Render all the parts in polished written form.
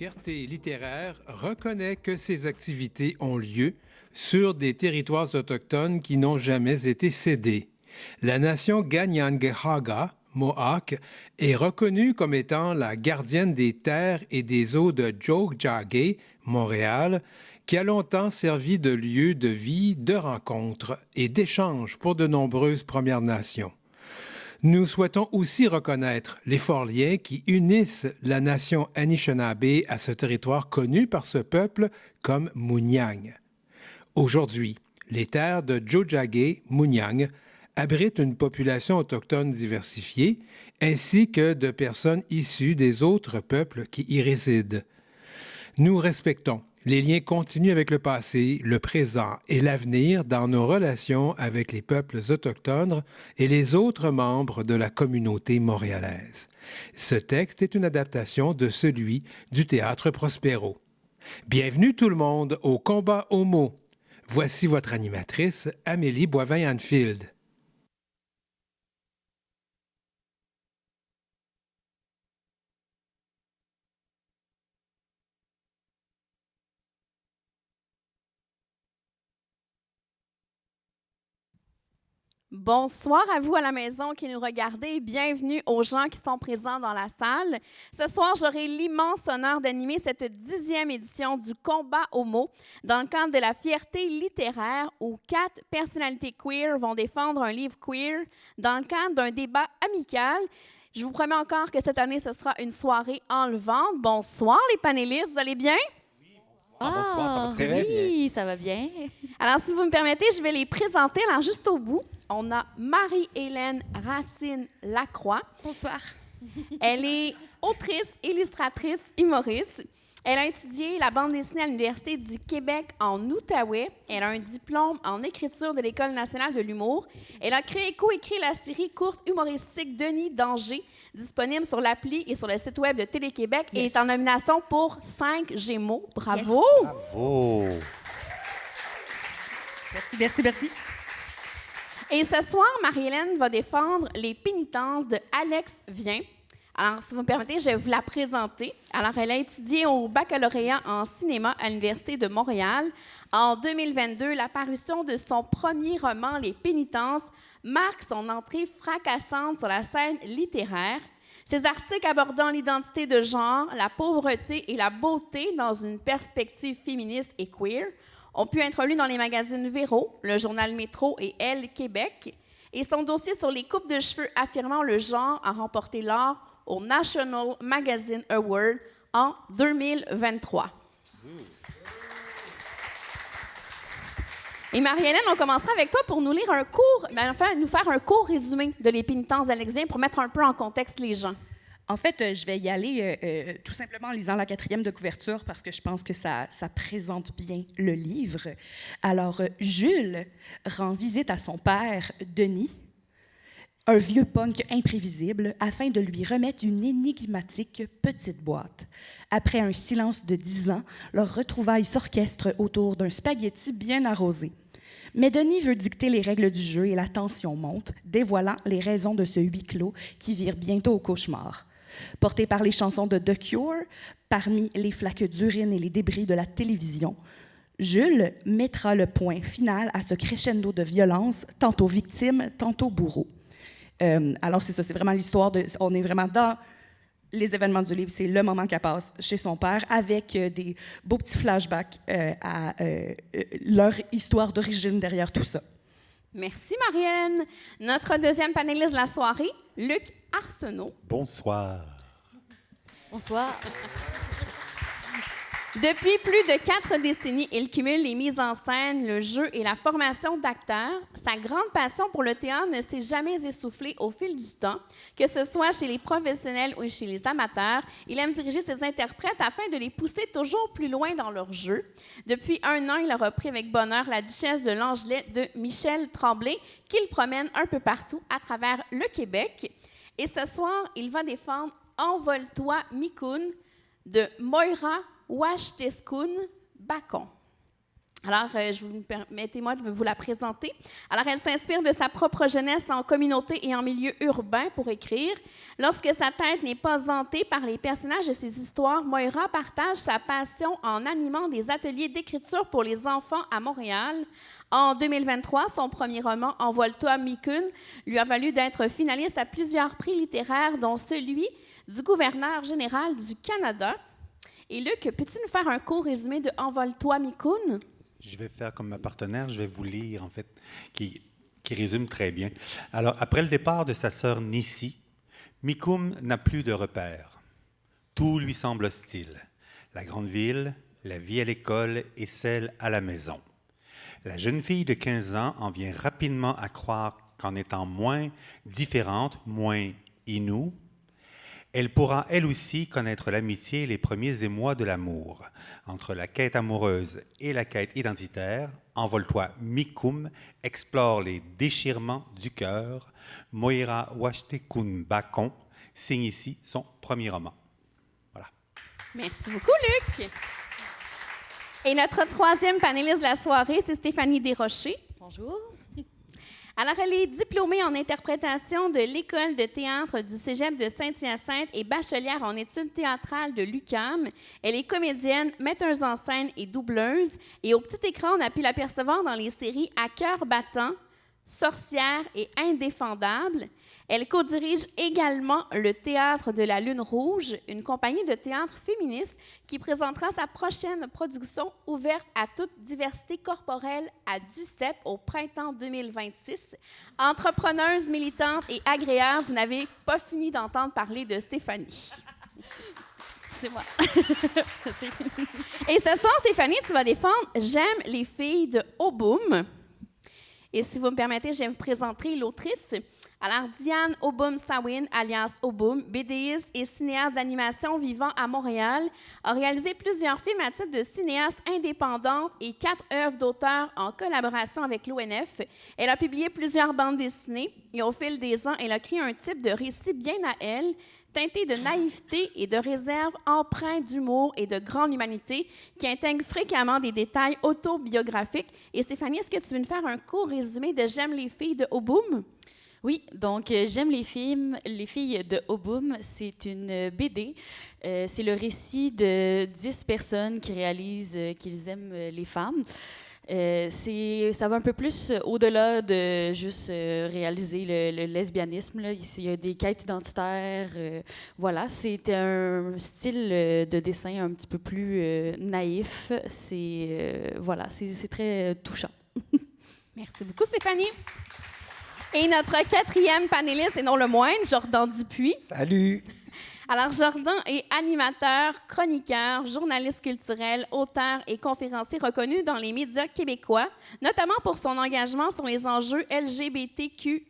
Fierté littéraire reconnaît que ces activités ont lieu sur des territoires autochtones qui n'ont jamais été cédés. La nation Kanien'kehá:ka, Mohawk, est reconnue comme étant la gardienne des terres et des eaux de Tiohtià:ke, Montréal, qui a longtemps servi de lieu de vie, de rencontre et d'échange pour de nombreuses Premières Nations. Nous souhaitons aussi reconnaître les forts liens qui unissent la nation Anishinaabe à ce territoire connu par ce peuple comme Munyang. Aujourd'hui, les terres de Tiohtià:ke-Munyang abritent une population autochtone diversifiée ainsi que de personnes issues des autres peuples qui y résident. Nous respectons les liens continus avec le passé, le présent et l'avenir dans nos relations avec les peuples autochtones et les autres membres de la communauté montréalaise. Ce texte est une adaptation de celui du Théâtre Prospero. Bienvenue tout le monde au Combat aux mots. Voici votre animatrice, Amélie Boivin-Anfield. Bonsoir à vous à la maison qui nous regardez. Bienvenue aux gens qui sont présents dans la salle. Ce soir, j'aurai l'immense honneur d'animer cette 10e édition du Combat aux mots dans le cadre de la fierté littéraire où 4 personnalités queer vont défendre un livre queer dans le cadre d'un débat amical. Je vous promets encore que cette année, ce sera une soirée enlevante. Bonsoir les panélistes, vous allez bien? Bonsoir, ça va très bien. Oui, ça va bien. Alors, si vous me permettez, je vais les présenter. Alors, juste au bout, on a Marie-Hélène Racine-Lacroix. Bonsoir. Elle est autrice, illustratrice, humoriste. Elle a étudié la bande dessinée à l'Université du Québec en Outaouais. Elle a un diplôme en écriture de l'École nationale de l'humour. Elle a créé et co-écrit la série courte humoristique Denis Danger, disponible sur l'appli et sur le site web de Télé-Québec et est en nomination pour 5 Gémeaux. Bravo! Yes. Bravo! Merci. Et ce soir, Marie-Hélène va défendre Les pénitences de Alex Vien. Alors, si vous me permettez, je vais vous la présenter. Alors, elle a étudié au baccalauréat en cinéma à l'Université de Montréal. En 2022, la parution de son premier roman, Les pénitences, marque son entrée fracassante sur la scène littéraire. Ses articles abordant l'identité de genre, la pauvreté et la beauté dans une perspective féministe et queer ont pu être lus dans les magazines Véro, le journal Métro et Elle Québec. Et son dossier sur les coupes de cheveux affirmant le genre a remporté l'or au National Magazine Award en 2023. Et Marie-Hélène, on commencera avec toi pour nous lire un court, nous faire un court résumé de Les pénitences d'Alex Vien pour mettre un peu en contexte les gens. En fait, je vais y aller tout simplement en lisant la 4e de couverture parce que je pense que ça présente bien le livre. Alors, Jules rend visite à son père, Denis, un vieux punk imprévisible, afin de lui remettre une énigmatique petite boîte. Après un silence de 10 ans, leur retrouvaille s'orchestre autour d'un spaghetti bien arrosé. Mais Denis veut dicter les règles du jeu et la tension monte, dévoilant les raisons de ce huis clos qui vire bientôt au cauchemar. Porté par les chansons de The Cure, parmi les flaques d'urine et les débris de la télévision, Jules mettra le point final à ce crescendo de violence, tantôt victime, tantôt bourreau. Alors, c'est ça, c'est vraiment l'histoire de... On est vraiment dans les événements du livre. C'est le moment qu'elle passe chez son père avec des beaux petits flashbacks à leur histoire d'origine derrière tout ça. Merci, Marie-Hélène. Notre deuxième panéliste de la soirée, Luc Arsenault. Bonsoir. Bonsoir. Depuis plus de 4 décennies, il cumule les mises en scène, le jeu et la formation d'acteurs. Sa grande passion pour le théâtre ne s'est jamais essoufflée au fil du temps, que ce soit chez les professionnels ou chez les amateurs. Il aime diriger ses interprètes afin de les pousser toujours plus loin dans leur jeu. Depuis 1 an, il a repris avec bonheur La Duchesse de Langelet de Michel Tremblay, qu'il promène un peu partout à travers le Québec. Et ce soir, il va défendre Envole-toi, Mikoun de Moira Ouachescoun Bacon. Alors, permettez-moi de vous la présenter. Alors, elle s'inspire de sa propre jeunesse en communauté et en milieu urbain pour écrire. Lorsque sa tête n'est pas hantée par les personnages de ses histoires, Moira partage sa passion en animant des ateliers d'écriture pour les enfants à Montréal. En 2023, son premier roman, Envole-toi, Mikun, lui a valu d'être finaliste à plusieurs prix littéraires, dont celui du gouverneur général du Canada. Et Luc, peux-tu nous faire un court résumé de Envole-toi, Mikun? Je vais faire comme ma partenaire, je vais vous lire, en fait, qui résume très bien. Alors, après le départ de sa sœur Nissi, Mikun n'a plus de repères. Tout lui semble hostile. La grande ville, la vie à l'école et celle à la maison. La jeune fille de 15 ans en vient rapidement à croire qu'en étant moins différente, moins inoue, elle pourra elle aussi connaître l'amitié et les premiers émois de l'amour. Entre la quête amoureuse et la quête identitaire, Envole-toi, Mikun explore les déchirements du cœur. Moira Washtekun Bakon signe ici son premier roman. Voilà. Merci beaucoup, Luc. Et notre troisième panéliste de la soirée, c'est Stéphanie Desrochers. Bonjour. Alors, elle est diplômée en interprétation de l'École de théâtre du Cégep de Saint-Hyacinthe et bachelière en études théâtrales de l'UQAM. Elle est comédienne, metteuse en scène et doubleuse. Et au petit écran, on a pu l'apercevoir dans les séries À cœur battant, Sorcière et Indéfendable. Elle co-dirige également le Théâtre de la Lune Rouge, une compagnie de théâtre féministe qui présentera sa prochaine production ouverte à toute diversité corporelle à DUCEP au printemps 2026. Entrepreneuse, militante et agréable, vous n'avez pas fini d'entendre parler de Stéphanie. C'est moi. Et ce soir, Stéphanie, tu vas défendre « J'aime les filles de Oboum ». Et si vous me permettez, je vais vous présenter l'autrice. Alors, Diane Oboum-Sawin, alias Oboum, BDiste et cinéaste d'animation vivant à Montréal, a réalisé plusieurs films à titre de cinéaste indépendante et 4 œuvres d'auteur en collaboration avec l'ONF. Elle a publié plusieurs bandes dessinées et au fil des ans, elle a créé un type de récit bien à elle, teinté de naïveté et de réserve, empreint d'humour et de grande humanité, qui intègre fréquemment des détails autobiographiques. Et Stéphanie, est-ce que tu veux nous faire un court résumé de « J'aime les filles de Oboum » ? Oui, donc J'aime les filles de Oboum, c'est une BD. C'est le récit de 10 personnes qui réalisent qu'ils aiment les femmes. Ça va un peu plus au-delà de juste réaliser le lesbianisme. Là. Il y a des quêtes identitaires. Voilà, c'est un style de dessin un petit peu plus naïf. Voilà, c'est très touchant. Merci beaucoup, Stéphanie. Et notre quatrième panéliste, et non le moindre, Jordan Dupuis. Salut! Alors, Jordan est animateur, chroniqueur, journaliste culturel, auteur et conférencier reconnu dans les médias québécois, notamment pour son engagement sur les enjeux LGBTQ2IA+.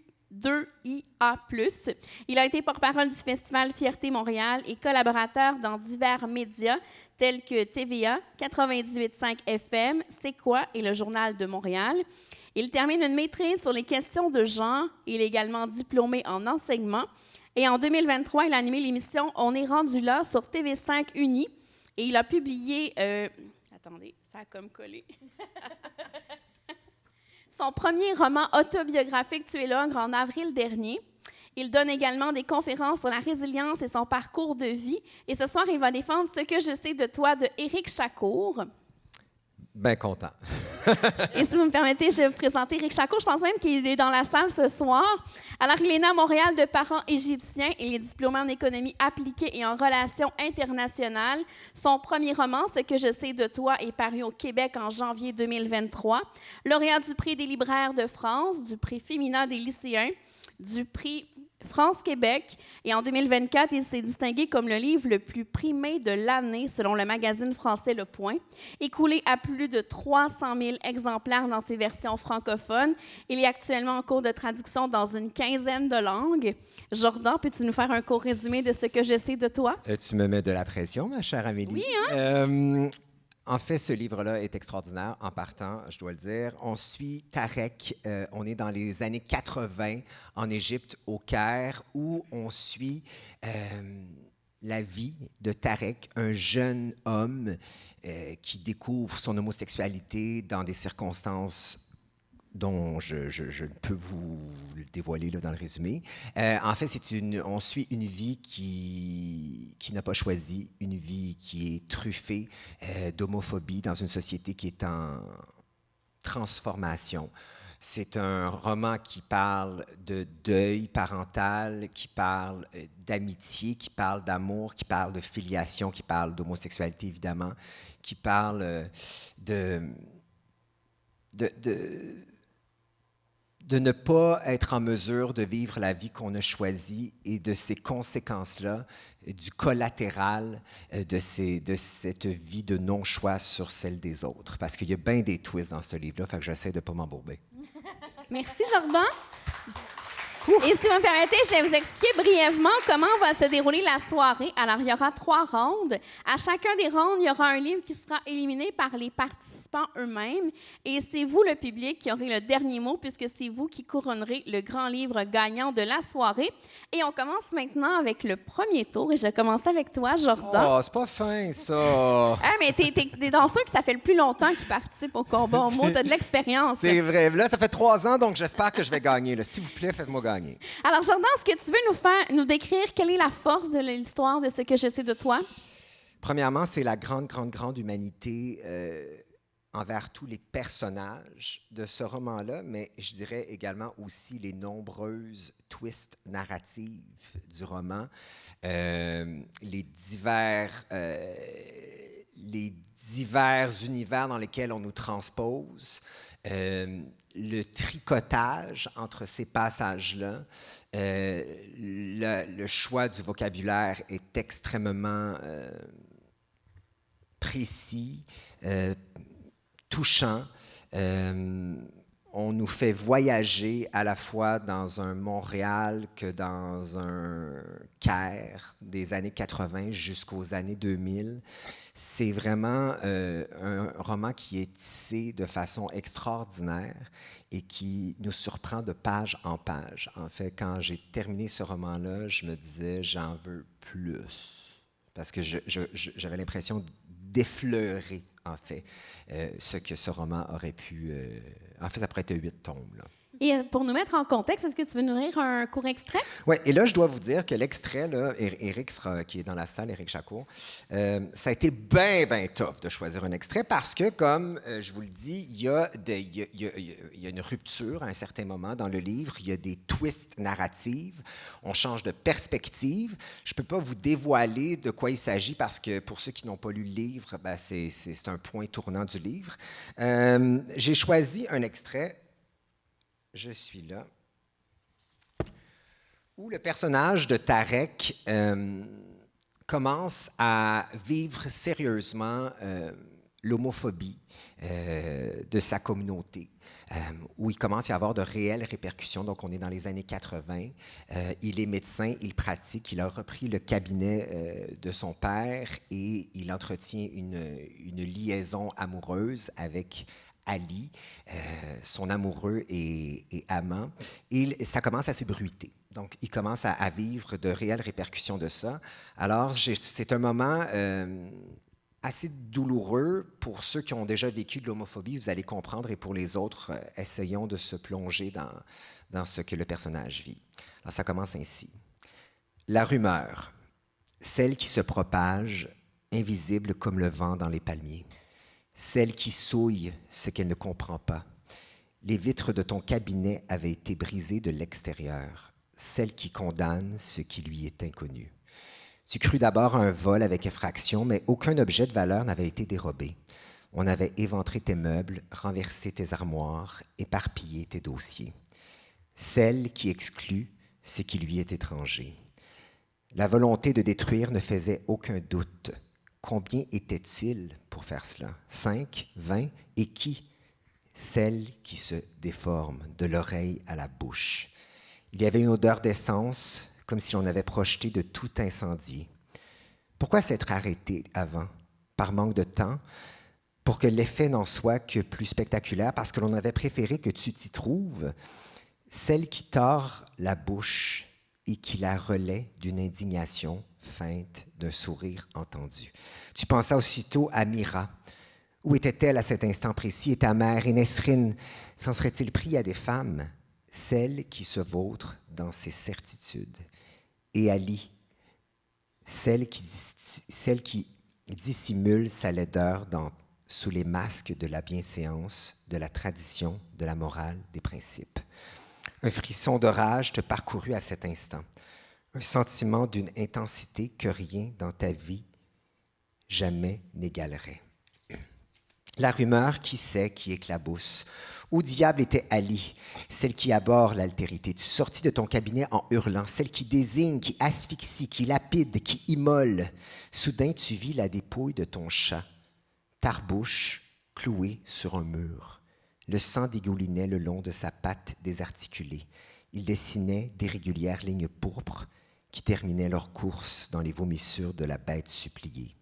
Il a été porte-parole du Festival Fierté Montréal et collaborateur dans divers médias tels que TVA, 98.5 FM, C'est quoi et le Journal de Montréal. Il termine une maîtrise sur les questions de genre. Il est également diplômé en enseignement. Et en 2023, il a animé l'émission On est rendu là sur TV5 Uni. Et il a publié... attendez, ça a comme collé. Son premier roman autobiographique, Tu es l'ogre, en avril dernier. Il donne également des conférences sur la résilience et son parcours de vie. Et ce soir, il va défendre Ce que je sais de toi de Éric Chacour. Bien content. Et si vous me permettez, je vais vous présenter Éric Chacour. Je pense même qu'il est dans la salle ce soir. Alors, il est né à Montréal de parents égyptiens. Il est diplômé en économie appliquée et en relations internationales. Son premier roman, Ce que je sais de toi, est paru au Québec en janvier 2023. Lauréat du prix des libraires de France, du prix féminin des lycéens, du prix France-Québec. Et en 2024, il s'est distingué comme le livre le plus primé de l'année selon le magazine français Le Point. Écoulé à plus de 300 000 exemplaires dans ses versions francophones, il est actuellement en cours de traduction dans une quinzaine de langues. Jordan, peux-tu nous faire un court résumé de Ce que je sais de toi? Tu me mets de la pression, ma chère Amélie. Oui, hein? En fait, ce livre-là est extraordinaire en partant, je dois le dire. On suit Tarek, on est dans les années 80 en Égypte, au Caire, où on suit la vie de Tarek, un jeune homme qui découvre son homosexualité dans des circonstances dont je ne peux vous le dévoiler là, dans le résumé. En fait, on suit une vie qui n'a pas choisi, une vie qui est truffée d'homophobie dans une société qui est en transformation. C'est un roman qui parle de deuil parental, qui parle d'amitié, qui parle d'amour, qui parle de filiation, qui parle d'homosexualité, évidemment, qui parle de ne pas être en mesure de vivre la vie qu'on a choisie et de ces conséquences-là, du collatéral de cette vie de non-choix sur celle des autres. Parce qu'il y a bien des twists dans ce livre-là, fait que j'essaie de ne pas m'embourber. Merci, Jordan. Et si vous me permettez, je vais vous expliquer brièvement comment va se dérouler la soirée. Alors, il y aura 3 rondes. À chacun des rondes, il y aura un livre qui sera éliminé par les participants eux-mêmes. Et c'est vous, le public, qui aurez le dernier mot, puisque c'est vous qui couronnerez le grand livre gagnant de la soirée. Et on commence maintenant avec le premier tour. Et je vais commencer avec toi, Jordan. Oh, c'est pas fin, ça! Ah, mais t'es dans ceux que ça fait le plus longtemps qui participent au combat au mot. T'as de l'expérience. C'est vrai. Là, ça fait 3 ans, donc j'espère que je vais gagner. Là. S'il vous plaît, faites-moi gagner. Alors, Jordan, est-ce que tu veux nous décrire quelle est la force de l'histoire de ce que je sais de toi? Premièrement, c'est la grande humanité envers tous les personnages de ce roman-là, mais je dirais également aussi les nombreuses twists narratives du roman, les divers univers dans lesquels on nous transpose, le tricotage entre ces passages-là, le choix du vocabulaire est extrêmement précis, touchant. On nous fait voyager à la fois dans un Montréal que dans un Caire des années 80 jusqu'aux années 2000. C'est vraiment un roman qui est tissé de façon extraordinaire et qui nous surprend de page en page. En fait, quand j'ai terminé ce roman-là, je me disais, j'en veux plus. Parce que j'avais l'impression d'effleurer, en fait, ce que ce roman aurait pu... en fait, ça pourrait être 8 tomes, là. Et pour nous mettre en contexte, est-ce que tu veux nous lire un court extrait? Oui, et là, je dois vous dire que l'extrait, là, Éric qui est dans la salle, Éric Jacquot, ça a été bien tough de choisir un extrait parce que, comme je vous le dis, il y a une rupture à un certain moment dans le livre, il y a des twists narratifs, on change de perspective. Je ne peux pas vous dévoiler de quoi il s'agit parce que, pour ceux qui n'ont pas lu le livre, ben, c'est un point tournant du livre. J'ai choisi un extrait... Je suis là, où le personnage de Tarek commence à vivre sérieusement l'homophobie de sa communauté, où il commence à y avoir de réelles répercussions. Donc, on est dans les années 80. Il est médecin, il pratique, il a repris le cabinet de son père et il entretient une liaison amoureuse avec Ali, son amoureux et amant, et ça commence à s'ébruiter. Donc, il commence à vivre de réelles répercussions de ça. Alors, c'est un moment assez douloureux pour ceux qui ont déjà vécu de l'homophobie, vous allez comprendre, et pour les autres, essayons de se plonger dans ce que le personnage vit. Alors, ça commence ainsi. La rumeur, celle qui se propage, invisible comme le vent dans les palmiers. Celle qui souille ce qu'elle ne comprend pas. Les vitres de ton cabinet avaient été brisées de l'extérieur. Celle qui condamne ce qui lui est inconnu. Tu crus d'abord à un vol avec effraction, mais aucun objet de valeur n'avait été dérobé. On avait éventré tes meubles, renversé tes armoires, éparpillé tes dossiers. Celle qui exclut ce qui lui est étranger. La volonté de détruire ne faisait aucun doute. Combien était-il pour faire cela? 5, 20, et qui? Celle qui se déforme de l'oreille à la bouche. Il y avait une odeur d'essence, comme si l'on avait projeté de tout incendier. Pourquoi s'être arrêté avant? Par manque de temps? Pour que l'effet n'en soit que plus spectaculaire, parce que l'on avait préféré que tu t'y trouves? Celle qui tord la bouche, et qui la relaie d'une indignation feinte d'un sourire entendu. Tu pensas aussitôt à Mira. Où était-elle à cet instant précis? Et ta mère, et Nesrine, s'en serait-il pris à des femmes, celles qui se vautrent dans ses certitudes? Et Ali, celle qui dissimule sa laideur sous les masques de la bienséance, de la tradition, de la morale, des principes. Un frisson de rage te parcourut à cet instant, un sentiment d'une intensité que rien dans ta vie jamais n'égalerait. La rumeur, qui sait, qui éclabousse. Où diable était Ali, celle qui abhorre l'altérité? Tu sortis de ton cabinet en hurlant, celle qui désigne, qui asphyxie, qui lapide, qui immole. Soudain, tu vis la dépouille de ton chat, tarbouche, clouée sur un mur. Le sang dégoulinait le long de sa patte désarticulée. Il dessinait d'irrégulières lignes pourpres qui terminaient leur course dans les vomissures de la bête suppliée.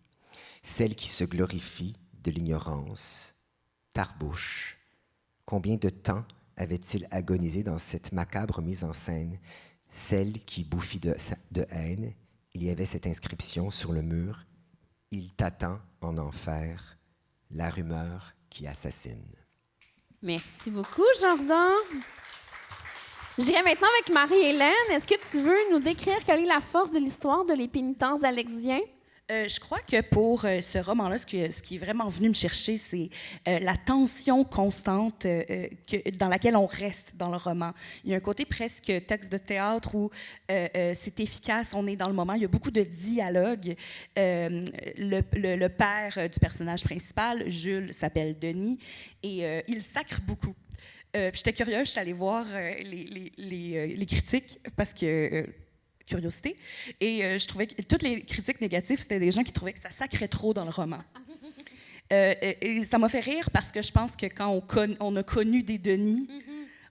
Celle qui se glorifie de l'ignorance, tarbouche. Combien de temps avait-il agonisé dans cette macabre mise en scène? Celle qui bouffit de haine. Il y avait cette inscription sur le mur. Il t'attend en enfer, la rumeur qui assassine. Merci beaucoup, Jordan. J'irai maintenant avec Marie-Hélène. Est-ce que tu veux nous décrire quelle est la force de l'histoire de Les Pénitences d'Alex Vien? Je crois que pour ce roman-là, ce qui est vraiment venu me chercher, c'est la tension constante dans laquelle on reste dans le roman. Il y a un côté presque texte de théâtre où c'est efficace, on est dans le moment. Il y a beaucoup de dialogue. Le père du personnage principal, Jules, s'appelle Denis, et il sacre beaucoup. J'étais curieuse, je suis allée voir les critiques parce que... curiosité. Et je trouvais que toutes les critiques négatives, c'était des gens qui trouvaient que ça sacrait trop dans le roman. Et ça m'a fait rire parce que je pense que quand on a connu des Denis,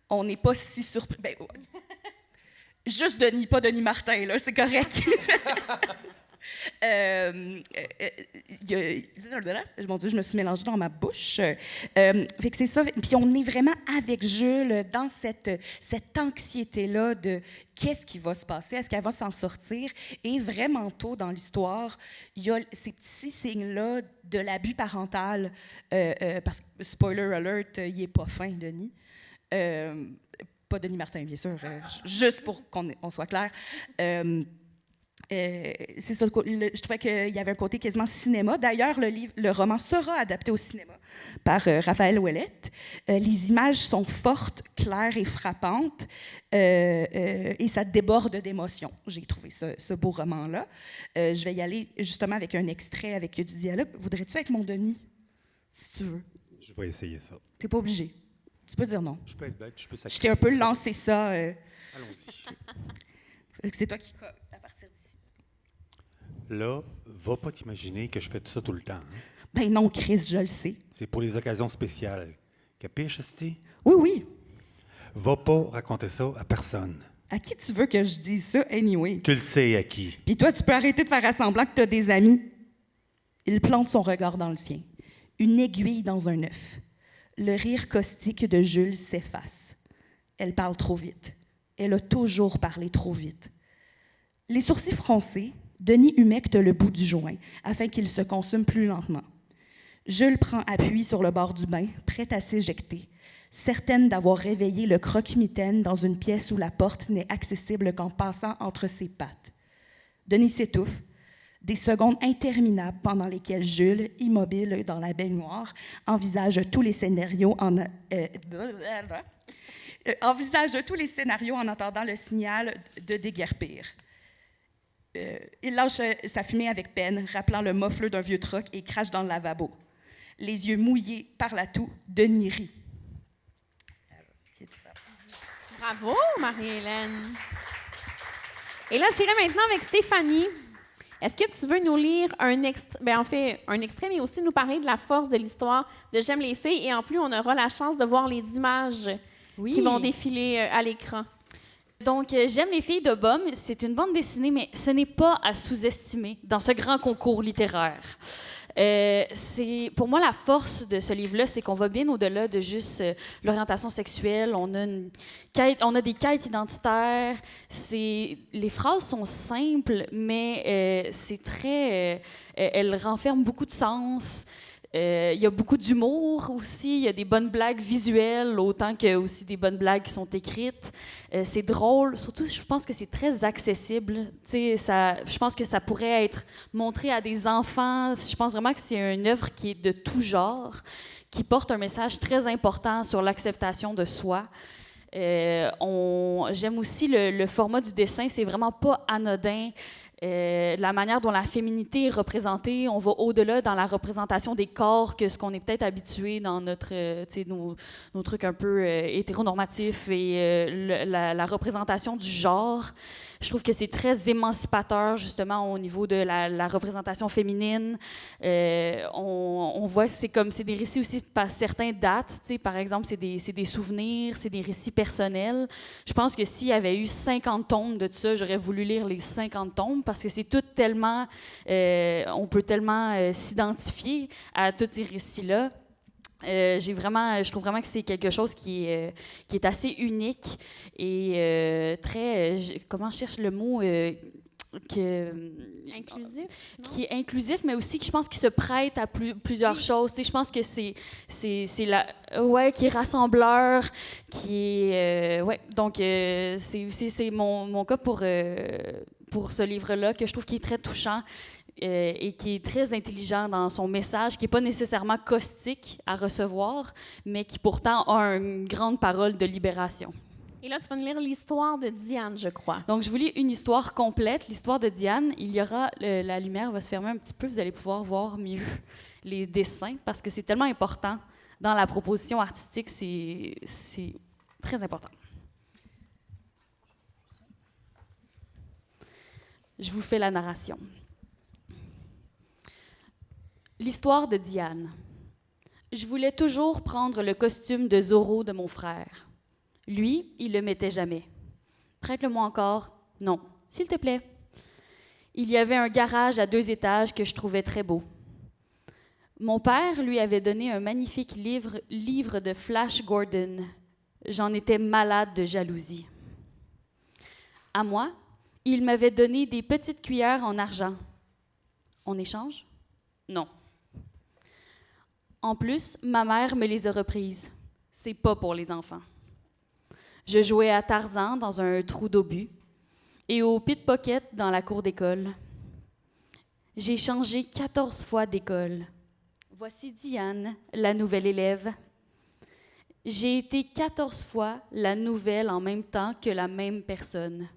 on n'est pas si surpris. Ben, juste Denis, pas Denis Martin, là, c'est correct. Mon Dieu, je me suis mélangée dans ma bouche. Fait que c'est ça. Puis on est vraiment avec Jules dans cette anxiété-là de qu'est-ce qui va se passer, est-ce qu'elle va s'en sortir? Et vraiment tôt dans l'histoire, il y a ces petits signes-là de l'abus parental. Parce que, spoiler alert, il n'est pas fin, Denis. Pas Denis Martin, bien sûr, juste pour qu'on soit clair. C'est ça, je trouvais qu'il y avait un côté quasiment cinéma. D'ailleurs, le roman sera adapté au cinéma par Raphaël Ouellette. Les images sont fortes, claires et frappantes, et ça déborde d'émotions. J'ai trouvé ce beau roman-là. Je vais y aller justement avec un extrait avec du dialogue. Voudrais-tu être mon Denis, si tu veux? Je vais essayer ça. Tu n'es pas obligé. Tu peux dire non. Je peux être bête, je peux sacrifier. Je t'ai un peu lancé ça. Allons-y. C'est toi qui à partir d'ici. Là, va pas t'imaginer que je fais tout ça tout le temps. Hein? Ben non, Chris, je le sais. C'est pour les occasions spéciales. Capiche, esti? Oui, oui. Va pas raconter ça à personne. À qui tu veux que je dise ça, anyway? Tu le sais à qui. Puis toi, tu peux arrêter de faire semblant que tu as des amis. Il plante son regard dans le sien. Une aiguille dans un œuf. Le rire caustique de Jules s'efface. Elle parle trop vite. Elle a toujours parlé trop vite. Les sourcils froncés, Denis humecte le bout du joint afin qu'il se consume plus lentement. Jules prend appui sur le bord du bain, prête à s'éjecter, certaine d'avoir réveillé le croque-mitaine dans une pièce où la porte n'est accessible qu'en passant entre ses pattes. Denis s'étouffe, des secondes interminables pendant lesquelles Jules, immobile dans la baignoire, envisage tous les scénarios en attendant le signal de déguerpir. Il lâche sa fumée avec peine, rappelant le moffleux d'un vieux troc et crache dans le lavabo. Les yeux mouillés par la toux, Denis rit. Bravo, Marie-Hélène. Et là, j'irai maintenant avec Stéphanie. Est-ce que tu veux nous lire un extrait, mais aussi nous parler de la force de l'histoire de J'aime les filles, et en plus, on aura la chance de voir les images qui vont défiler à l'écran. Donc, J'aime les filles de Baume, c'est une bande dessinée, mais ce n'est pas à sous-estimer dans ce grand concours littéraire. Pour moi, la force de ce livre-là, c'est qu'on va bien au-delà de juste l'orientation sexuelle. On a des quêtes identitaires. Les phrases sont simples, mais c'est très... elles renferment beaucoup de sens. Il y a beaucoup d'humour aussi, il y a des bonnes blagues visuelles, autant que aussi des bonnes blagues qui sont écrites. C'est drôle, surtout je pense que c'est très accessible. Je pense que ça pourrait être montré à des enfants. Je pense vraiment que c'est une œuvre qui est de tout genre, qui porte un message très important sur l'acceptation de soi. J'aime aussi le format du dessin, c'est vraiment pas anodin. La manière dont la féminité est représentée, on va au-delà dans la représentation des corps que ce qu'on est peut-être habitué dans nos trucs un peu hétéronormatifs et la représentation du genre. Je trouve que c'est très émancipateur, justement, au niveau de la représentation féminine. On voit que c'est des récits aussi par certaines dates. Par exemple, c'est des souvenirs, c'est des récits personnels. Je pense que s'il y avait eu 50 tomes de ça, j'aurais voulu lire les 50 tomes parce que c'est tout tellement... on peut tellement s'identifier à tous ces récits-là. Je trouve vraiment que c'est quelque chose qui est assez unique et très, comment je cherche le mot, Inclusif? Qui est inclusif, mais aussi que je pense qu'il se prête à plusieurs choses. Je pense que c'est qui est rassembleur, qui est, donc c'est mon cas pour ce livre-là que je trouve qui est très touchant. Et qui est très intelligent dans son message, qui n'est pas nécessairement caustique à recevoir, mais qui pourtant a une grande parole de libération. Et là, tu vas nous lire l'histoire de Diane, je crois. Donc, je vous lis une histoire complète, l'histoire de Diane. Il y aura, la lumière va se fermer un petit peu, vous allez pouvoir voir mieux les dessins, parce que c'est tellement important dans la proposition artistique, c'est très important. Je vous fais la narration. L'histoire de Diane. Je voulais toujours prendre le costume de Zorro de mon frère. Lui, il le mettait jamais. Prête-le-moi encore. Non, s'il te plaît. Il y avait un garage à 2 étages que je trouvais très beau. Mon père lui avait donné un magnifique livre de Flash Gordon. J'en étais malade de jalousie. À moi, il m'avait donné des petites cuillères en argent. En échange? Non. En plus, ma mère me les a reprises. C'est pas pour les enfants. Je jouais à Tarzan dans un trou d'obus et au pickpocket dans la cour d'école. J'ai changé 14 fois d'école. Voici Diane, la nouvelle élève. J'ai été 14 fois la nouvelle en même temps que la même personne.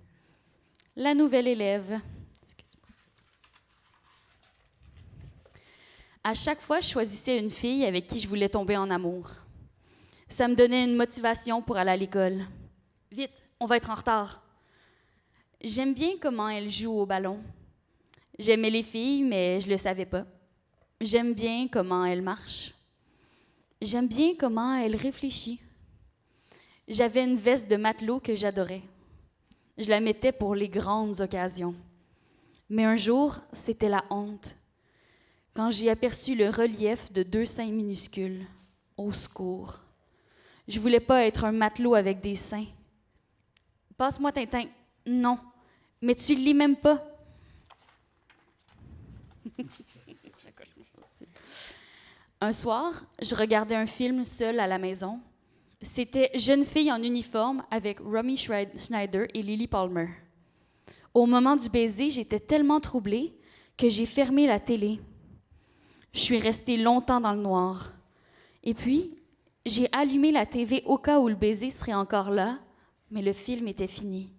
La nouvelle élève. À chaque fois, je choisissais une fille avec qui je voulais tomber en amour. Ça me donnait une motivation pour aller à l'école. Vite, on va être en retard. J'aime bien comment elle joue au ballon. J'aimais les filles, mais je ne le savais pas. J'aime bien comment elle marche. J'aime bien comment elle réfléchit. J'avais une veste de matelot que j'adorais. Je la mettais pour les grandes occasions. Mais un jour, c'était la honte. Quand j'ai aperçu le relief de 2 seins minuscules, au secours. Je voulais pas être un matelot avec des seins. Passe-moi Tintin. Non, mais tu le lis même pas. Un soir, je regardais un film seule à la maison. C'était Jeune fille en uniforme avec Romy Schneider et Lily Palmer. Au moment du baiser, j'étais tellement troublée que j'ai fermé la télé. Je suis restée longtemps dans le noir. Et puis, j'ai allumé la TV au cas où le baiser serait encore là, mais le film était fini.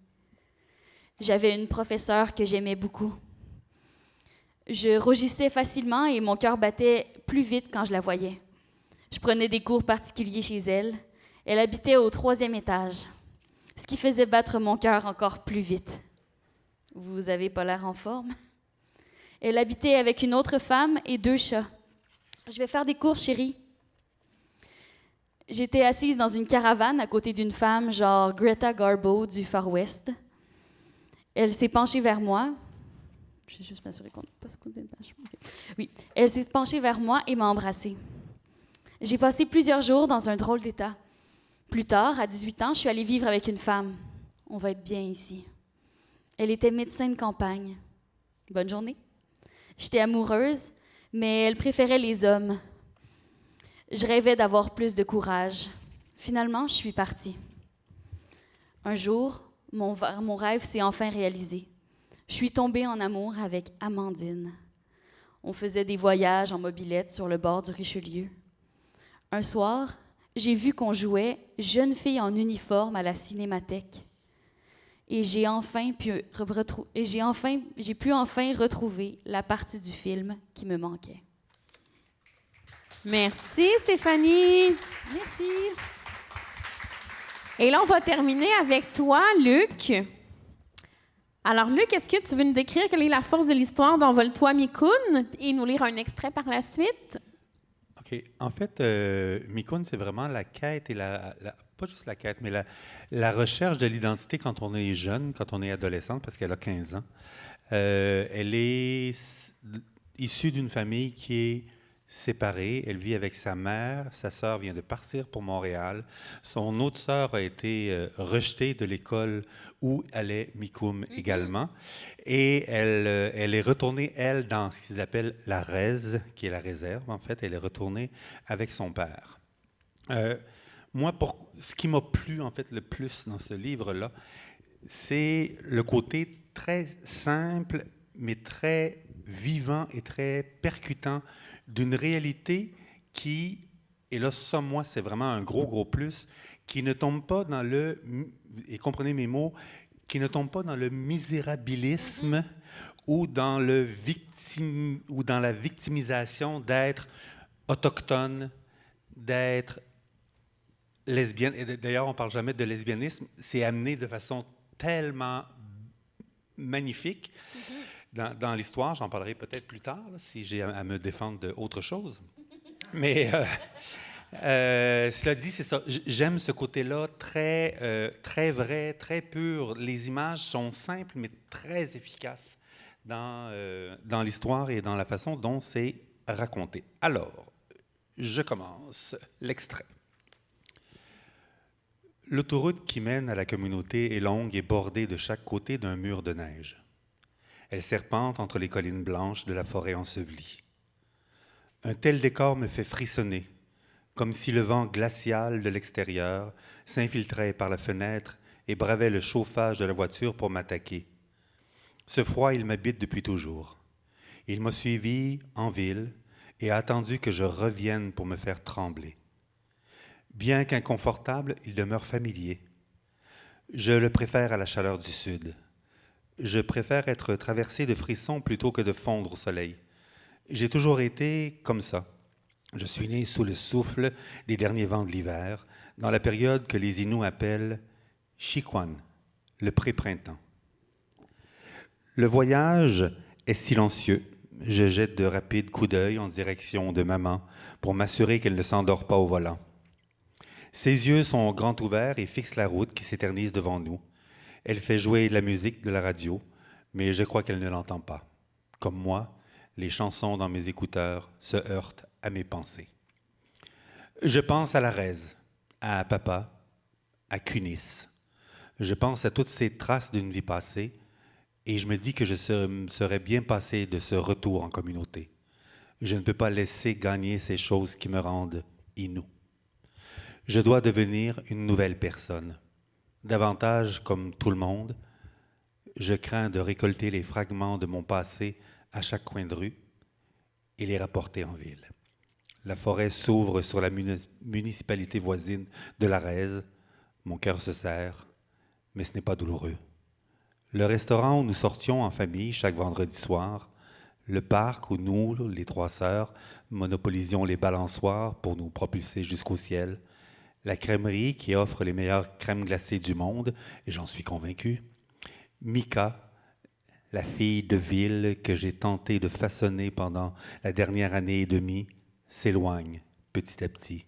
J'avais une professeure que j'aimais beaucoup. Je rougissais facilement et mon cœur battait plus vite quand je la voyais. Je prenais des cours particuliers chez elle. Elle habitait au 3e étage, ce qui faisait battre mon cœur encore plus vite. Vous avez pas l'air en forme? Elle habitait avec une autre femme et 2 chats. Je vais faire des cours, chérie. J'étais assise dans une caravane à côté d'une femme genre Greta Garbo du Far West. Elle s'est penchée vers moi. Je vais juste m'assurer qu'on n'a pas sauté une page. OK. Oui. Elle s'est penchée vers moi et m'a embrassée. J'ai passé plusieurs jours dans un drôle d'état. Plus tard, à 18 ans, je suis allée vivre avec une femme. On va être bien ici. Elle était médecin de campagne. Bonne journée. J'étais amoureuse, mais elle préférait les hommes. Je rêvais d'avoir plus de courage. Finalement, je suis partie. Un jour, mon rêve s'est enfin réalisé. Je suis tombée en amour avec Amandine. On faisait des voyages en mobilette sur le bord du Richelieu. Un soir, j'ai vu qu'on jouait « Jeune fille en uniforme » à la Cinémathèque. Et j'ai pu enfin retrouver la partie du film qui me manquait. Merci, Stéphanie. Merci. Et là, on va terminer avec toi, Luc. Alors, Luc, est-ce que tu veux nous décrire quelle est la force de l'histoire d'Envole-toi, Mikoun et nous lire un extrait par la suite? OK. En fait, Mikoun, c'est vraiment la quête et pas juste la quête, mais la recherche de l'identité quand on est jeune, quand on est adolescente, parce qu'elle a 15 ans. Elle est issue d'une famille qui est séparée. Elle vit avec sa mère. Sa sœur vient de partir pour Montréal. Son autre sœur a été rejetée de l'école où allait Mikoum également. Et elle est retournée, elle, dans ce qu'ils appellent la RES, qui est la réserve, en fait. Elle est retournée avec son père. Moi, ce qui m'a plu, en fait, le plus dans ce livre-là, c'est le côté très simple, mais très vivant et très percutant d'une réalité qui, et là, ça, moi, c'est vraiment un gros plus, qui ne tombe pas dans et comprenez mes mots, qui ne tombe pas dans le misérabilisme ou dans la victimisation d'être autochtone, d'être lesbienne. Et d'ailleurs, on ne parle jamais de lesbianisme. C'est amené de façon tellement magnifique dans l'histoire. J'en parlerai peut-être plus tard, là, si j'ai à me défendre d'autre chose. Mais cela dit, c'est ça. J'aime ce côté-là très vrai, très pur. Les images sont simples, mais très efficaces dans l'histoire et dans la façon dont c'est raconté. Alors, je commence l'extrait. L'autoroute qui mène à la communauté est longue et bordée de chaque côté d'un mur de neige. Elle serpente entre les collines blanches de la forêt ensevelie. Un tel décor me fait frissonner, comme si le vent glacial de l'extérieur s'infiltrait par la fenêtre et bravait le chauffage de la voiture pour m'attaquer. Ce froid, il m'habite depuis toujours. Il m'a suivi en ville et a attendu que je revienne pour me faire trembler. Bien qu'inconfortable, il demeure familier. Je le préfère à la chaleur du sud. Je préfère être traversé de frissons plutôt que de fondre au soleil. J'ai toujours été comme ça. Je suis né sous le souffle des derniers vents de l'hiver, dans la période que les Inuits appellent Shikwan, le pré-printemps. Le voyage est silencieux. Je jette de rapides coups d'œil en direction de maman pour m'assurer qu'elle ne s'endort pas au volant. Ses yeux sont grands ouverts et fixent la route qui s'éternise devant nous. Elle fait jouer la musique de la radio, mais je crois qu'elle ne l'entend pas. Comme moi, les chansons dans mes écouteurs se heurtent à mes pensées. Je pense à la Rez, à papa, à Cunis. Je pense à toutes ces traces d'une vie passée et je me dis que je serais bien passé de ce retour en communauté. Je ne peux pas laisser gagner ces choses qui me rendent inou. Je dois devenir une nouvelle personne. Davantage comme tout le monde, je crains de récolter les fragments de mon passé à chaque coin de rue et les rapporter en ville. La forêt s'ouvre sur la municipalité voisine de la Rez. Mon cœur se serre, mais ce n'est pas douloureux. Le restaurant où nous sortions en famille chaque vendredi soir, le parc où nous, les trois sœurs, monopolisions les balançoires pour nous propulser jusqu'au ciel, la crèmerie qui offre les meilleures crèmes glacées du monde, et j'en suis convaincu, Mika, la fille de ville que j'ai tenté de façonner pendant la dernière année et demie, s'éloigne petit à petit.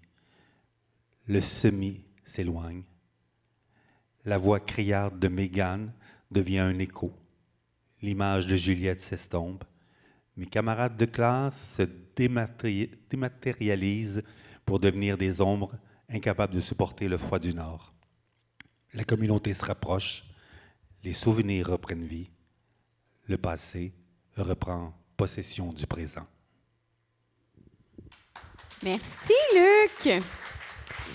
Le semis s'éloigne. La voix criarde de Mégane devient un écho. L'image de Juliette s'estompe. Mes camarades de classe se dématérialisent pour devenir des ombres incapables de supporter le froid du Nord. La communauté se rapproche, les souvenirs reprennent vie, le passé reprend possession du présent. Merci, Luc.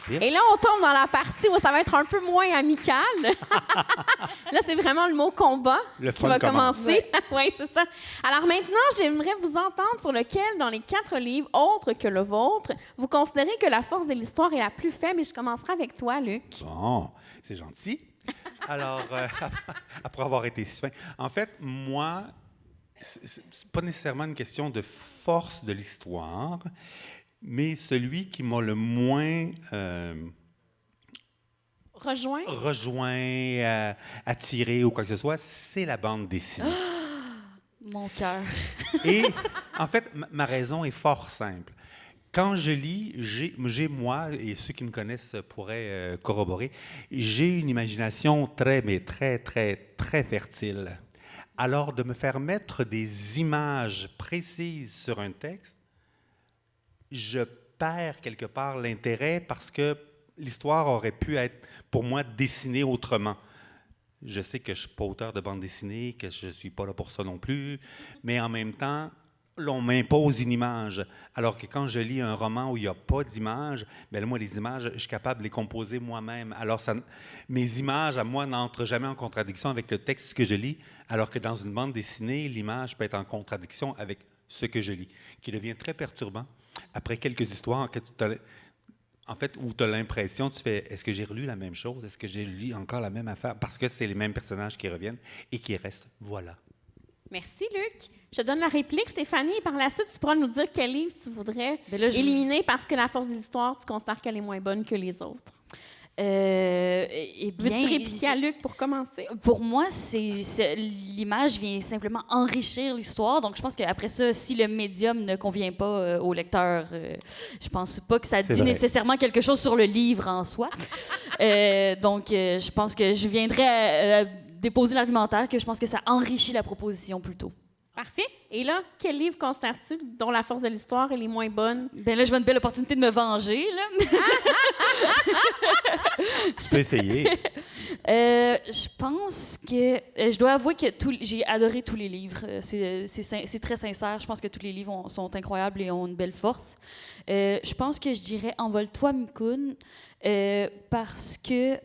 Et là, on tombe dans la partie où ça va être un peu moins amical. Là, c'est vraiment le mot combat qui va commencer. Oui, c'est ça. Alors maintenant, j'aimerais vous entendre sur lequel, dans les 4 livres autres que le vôtre, vous considérez que la force de l'histoire est la plus faible. Et je commencerai avec toi, Luc. Bon, c'est gentil. Alors, après avoir été si fin, en fait, moi, c'est pas nécessairement une question de force de l'histoire, mais celui qui m'a le moins rejoint, attiré ou quoi que ce soit, c'est la bande dessinée. Mon cœur. Et en fait, ma raison est fort simple. Quand je lis, j'ai moi, et ceux qui me connaissent pourraient corroborer, j'ai une imagination très fertile. Alors, de me faire mettre des images précises sur un texte, je perds quelque part l'intérêt parce que l'histoire aurait pu être, pour moi, dessinée autrement. Je sais que je ne suis pas auteur de bande dessinée, que je ne suis pas là pour ça non plus, mais en même temps, là, on m'impose une image. Alors que quand je lis un roman où il n'y a pas d'image, bien là, moi, les images, je suis capable de les composer moi-même. Alors, mes images, à moi, n'entrent jamais en contradiction avec le texte que je lis, alors que dans une bande dessinée, l'image peut être en contradiction avec ce que je lis, qui devient très perturbant. Après quelques histoires, où tu as l'impression, tu fais, est-ce que j'ai relu la même chose? Est-ce que j'ai lu encore la même affaire? Parce que c'est les mêmes personnages qui reviennent et qui restent. Voilà. Merci, Luc. Je te donne la réplique, Stéphanie. Et par la suite, tu pourras nous dire quel livre tu voudrais là, éliminer parce que la force de l'histoire, tu considères qu'elle est moins bonne que les autres. Veux-tu répliquer à Luc pour commencer? Pour moi, l'image vient simplement enrichir l'histoire. Donc, je pense qu'après ça, si le médium ne convient pas au lecteur, je pense pas que ça dit nécessairement quelque chose sur le livre en soi. Donc, je pense que je viendrai déposer l'argumentaire que je pense que ça enrichit la proposition plutôt. Parfait. Et là, quel livre considères-tu dont la force de l'histoire est les moins bonne? Bien là, je vois une belle opportunité de me venger, là. Tu peux essayer. Je pense que... je dois avouer que j'ai adoré tous les livres. C'est très sincère. Je pense que tous les livres sont incroyables et ont une belle force. Je pense que je dirais « Envole-toi, Mikun », parce que...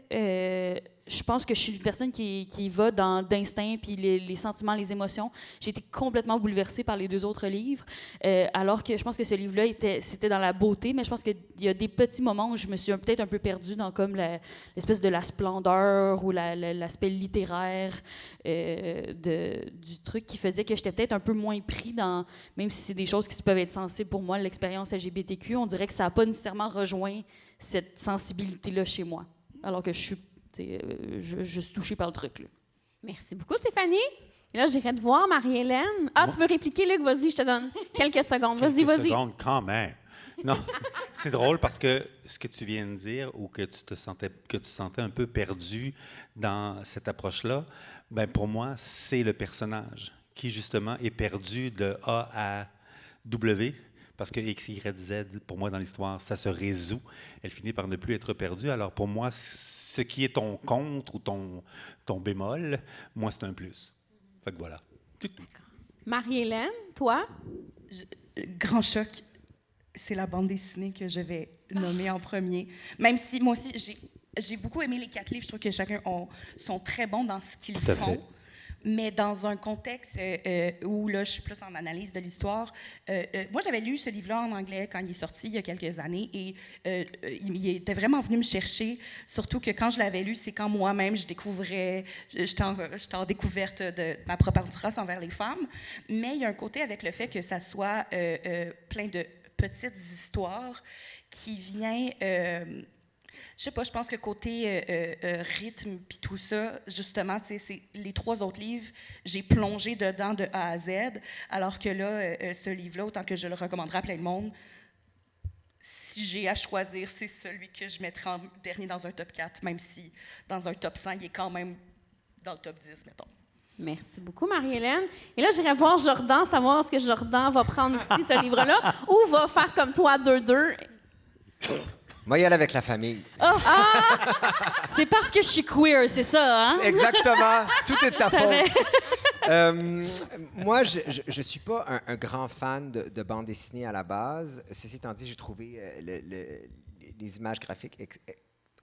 je pense que je suis une personne qui va d'instinct, puis les sentiments, les émotions. J'ai été complètement bouleversée par les 2 autres livres, alors que je pense que ce livre-là, c'était dans la beauté, mais je pense qu'il y a des petits moments où je me suis peut-être un peu perdue dans comme l'espèce de la splendeur ou l'aspect littéraire du truc qui faisait que j'étais peut-être un peu moins pris dans, même si c'est des choses qui peuvent être sensibles pour moi, l'expérience LGBTQ, on dirait que ça n'a pas nécessairement rejoint cette sensibilité-là chez moi, alors que je suis touchée par le truc. Là. Merci beaucoup, Stéphanie. Et là, j'irai te voir, Marie-Hélène. Ah, tu veux répliquer, Luc? Vas-y, je te donne quelques secondes. Vas-y. Quelques secondes, quand même. Non, c'est drôle parce que ce que tu viens de dire, ou que tu sentais un peu perdu dans cette approche-là, ben pour moi, c'est le personnage qui, justement, est perdu de A à W. Parce que X, Y, Z, pour moi, dans l'histoire, ça se résout. Elle finit par ne plus être perdue. Alors, pour moi, ce qui est ton contre ou ton bémol, moi, c'est un plus. Fait que voilà. Marie-Hélène, toi? Grand choc, c'est la bande dessinée que je vais nommer en premier. Même si, moi aussi, j'ai beaucoup aimé les 4 livres. Je trouve que chacun sont très bons dans ce qu'ils font. Mais dans un contexte où là, je suis plus en analyse de l'histoire, moi, j'avais lu ce livre-là en anglais quand il est sorti il y a quelques années et il était vraiment venu me chercher, surtout que quand je l'avais lu, c'est quand moi-même je découvrais, j'étais en découverte de ma propre race envers les femmes. Mais il y a un côté avec le fait que ça soit plein de petites histoires qui vient... je sais pas, je pense que côté rythme puis tout ça, justement, tu sais, c'est les 3 autres livres, j'ai plongé dedans de A à Z, alors que là, ce livre-là, autant que je le recommanderais à plein de monde, si j'ai à choisir, c'est celui que je mettrais en dernier dans un top 4, même si dans un top 100, il est quand même dans le top 10, mettons. Merci beaucoup, Marie-Hélène. Et là, j'irai voir Jordan, savoir est-ce que Jordan va prendre aussi ce livre-là ou va faire comme toi, 2-2. Moi, y aller avec la famille. C'est parce que je suis queer, c'est ça, hein? Exactement. Tout est de ta faute. Moi, je ne suis pas un grand fan de bande dessinée à la base. Ceci étant dit, j'ai trouvé les images graphiques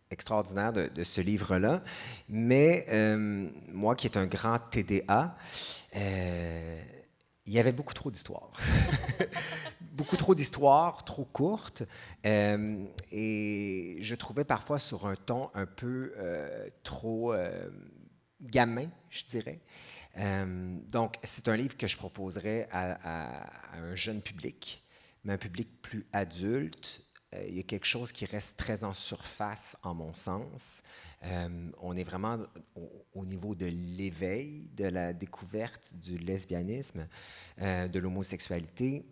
extraordinaires de ce livre-là. Mais moi, qui est un grand TDA, il y avait beaucoup trop d'histoires. Beaucoup trop d'histoires, trop courtes. Et je trouvais parfois sur un ton un peu trop gamin, je dirais. Donc, c'est un livre que je proposerais à un jeune public, mais un public plus adulte. Il y a quelque chose qui reste très en surface, en mon sens. On est vraiment au niveau de l'éveil, de la découverte du lesbianisme, de l'homosexualité,